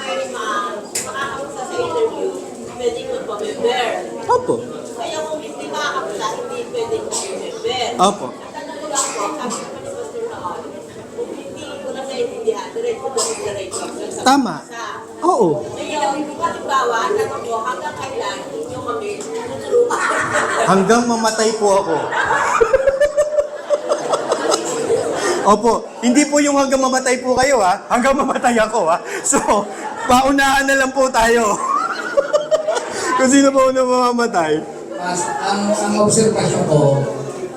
sa interview, pwedeng magpa-member. Opo. Kaya kung hindi makakapunta, hindi pwedeng mag-member. Opo. At ano lang po, sabi naman ni Pastor Noon, kung hindi ko lang naiintindihan, diretso. Tama. Oo. Ngayon, halimbawa, tanong mo, hanggang kailan inyo kami tutulungan? Hanggang mamatay po ako. Opo, hindi po yung hanggang mamatay po kayo hanggang mamatay ako So, paunahan na lang po tayo. Kung sino po unang mamamatay. Ang obserbasyon ko,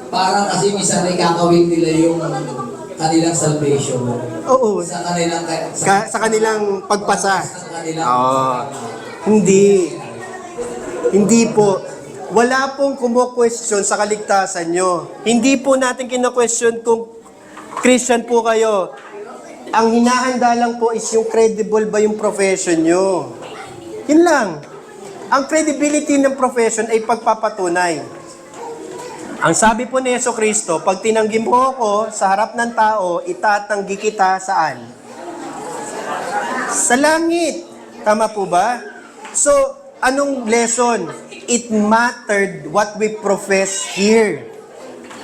parang kasi minsan ay kakawin nila yung kanilang salvation. Oo. Sa kanilang Sa kanilang pagpasa. Sa kanilang Hindi. Hindi po. Wala pong kumo-question sa kaligtasan nyo. Hindi po natin kino-question kung Christian po kayo. Ang hinahanda lang po is yung credible ba yung profession nyo. Yun lang. Ang credibility ng profession ay pagpapatunay. Ang sabi po ni Yeso Cristo, pag tinanggi mo ako sa harap ng tao, itatanggi kita saan? Sa langit. Tama po ba? So, anong lesson? It mattered what we profess here.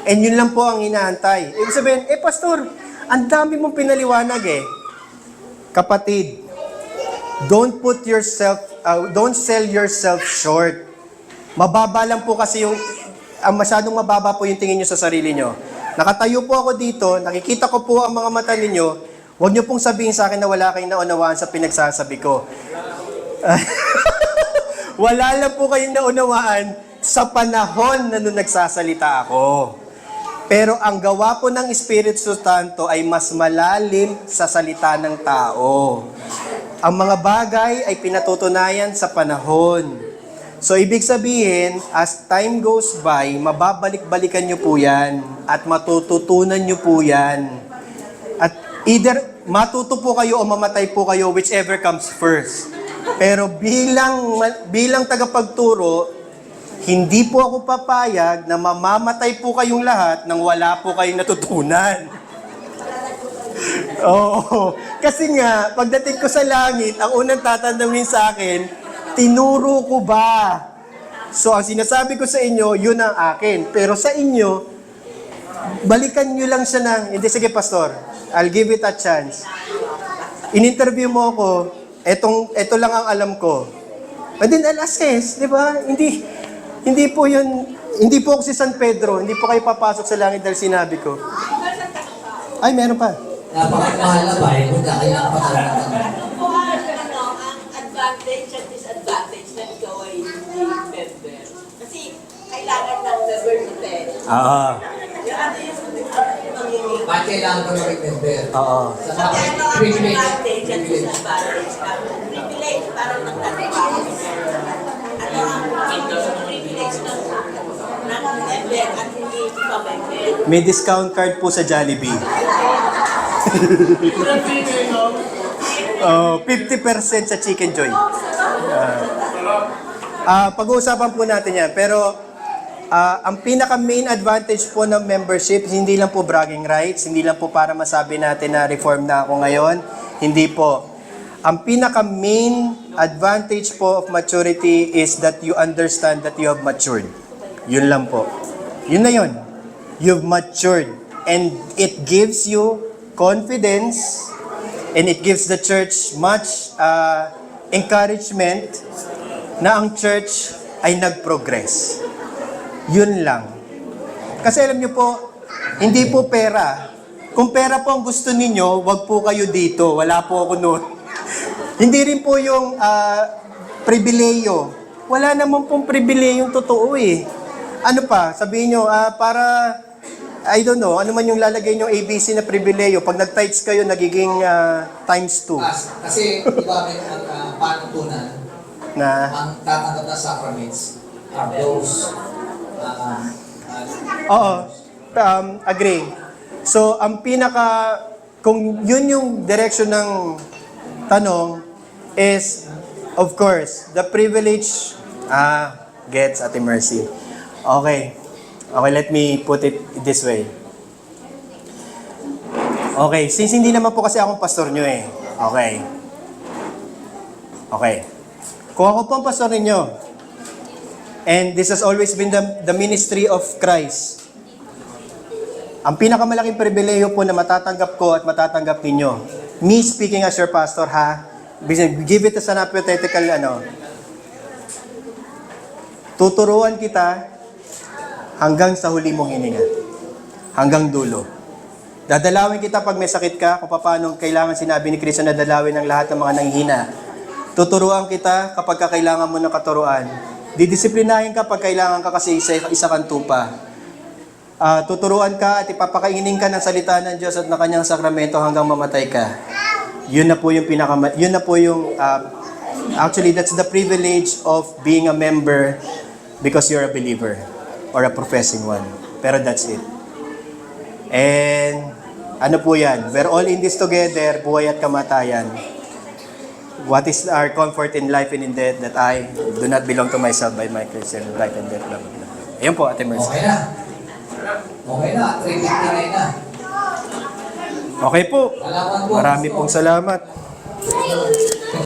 And yun lang po ang inaantay. Ibig sabihin, pastor, ang dami mong pinaliwanag eh. Kapatid, don't sell yourself short. Mababa lang po kasi masyadong mababa po yung tingin nyo sa sarili nyo. Nakatayo po ako dito, nakikita ko po ang mga mata ninyo, huwag nyo pong sabihin sa akin na wala kayong naunawaan sa pinagsasabi ko. Wala lang po kayong naunawaan sa panahon na nung nagsasalita ako. Pero ang gawa po ng Espiritu Santo ay mas malalim sa salita ng tao. Ang mga bagay ay pinatutunayan sa panahon. So, ibig sabihin, as time goes by, mababalik-balikan nyo po yan at matututunan nyo po yan. At either matuto po kayo o mamatay po kayo, whichever comes first. Pero bilang tagapagturo, hindi po ako papayag na mamamatay po kayong lahat nang wala po kayong natutunan. Oo. Kasi nga, pagdating ko sa langit, ang unang tatanungin sa akin, tinuro ko ba? So, ang sinasabi ko sa inyo, yun ang akin. Pero sa inyo, balikan nyo lang siya ng, hindi, sige pastor, I'll give it a chance. In-interview mo ako, eto lang ang alam ko. And then I'll assess, di ba? Hindi po ako si San Pedro, hindi po kayo papasok sa langit dahil sinabi ko. Ay, meron pa. Napakamahal na Bible na kailangan patalatan. Kung ang advantage at disadvantage na ikaw ay hindi member. Kasi kailangan ng diversity. Oo. Bakit kailangan ka mag-member? Oo. Sa Sabi mga ano ang privilege. advantage at disadvantage na privilege parang nagtatrabaho. Ano ang privilege ng member at hindi pa member. May discount card po sa Jollibee. 50% sa Chicken Joy. Pag-uusapan po natin yan. Pero ang pinaka-main advantage po ng membership, hindi lang po bragging rights, hindi lang po para masabi natin na reform na ako ngayon. Hindi po. Ang pinaka-main advantage po of maturity is that you understand that you have matured. Yun lang po. Yun na yun. You've matured. And it gives you confidence and it gives the church much encouragement na ang church ay nag-progress. Yun lang. Kasi alam niyo po, hindi po pera. Kung pera po ang gusto ninyo, wag po kayo dito. Wala po ako noon. Hindi rin po yung pribileyo. Wala naman pong pribileyong totoo eh. Ano pa? Sabihin nyo, para, I don't know, ano man yung lalagay nyo ABC na pribileyo. Pag nag-tights kayo, nagiging times 2. Kasi, di ba, may panutunan Na, ang tatanggap na sacraments are those oo, agree. So, ang kung yun yung direction ng tanong is, of course, the privilege, gets Ate Mercy. Okay, let me put it this way. Okay, since hindi naman po kasi akong pastor nyo eh. Okay. Kung ako po ang pastor ninyo, and this has always been the ministry of Christ, ang pinakamalaking pribileyo po na matatanggap ko at matatanggap ninyo, me speaking as your pastor, give it as an hypothetical, tuturuan kita hanggang sa huli mong hininga. Hanggang dulo. Dadalawin kita pag may sakit ka, kung paano kailangan sinabi ni Kristo na dalawin ang lahat ng mga nanghihina. Tuturuan kita kapag kailangan mo ng katuruan. Didisiplinahin ka pag kailangan ka kasi isa kang tupa. tuturuan ka at ipapakainin ka ng salita ng Diyos at ng kanyang sakramento hanggang mamatay ka. Yun na po yung actually that's the privilege of being a member because you're a believer or a professing one. Pero that's it. And ano po yan? We're all in this together, buhay at kamatayan. What is our comfort in life and in death, that I do not belong to myself by my Christian life and death. Blah, blah, blah. Ayun po, Ate Mercy. Okay na. Okay na, 3:59 na. Okay po. Salamat po. Marami pong salamat.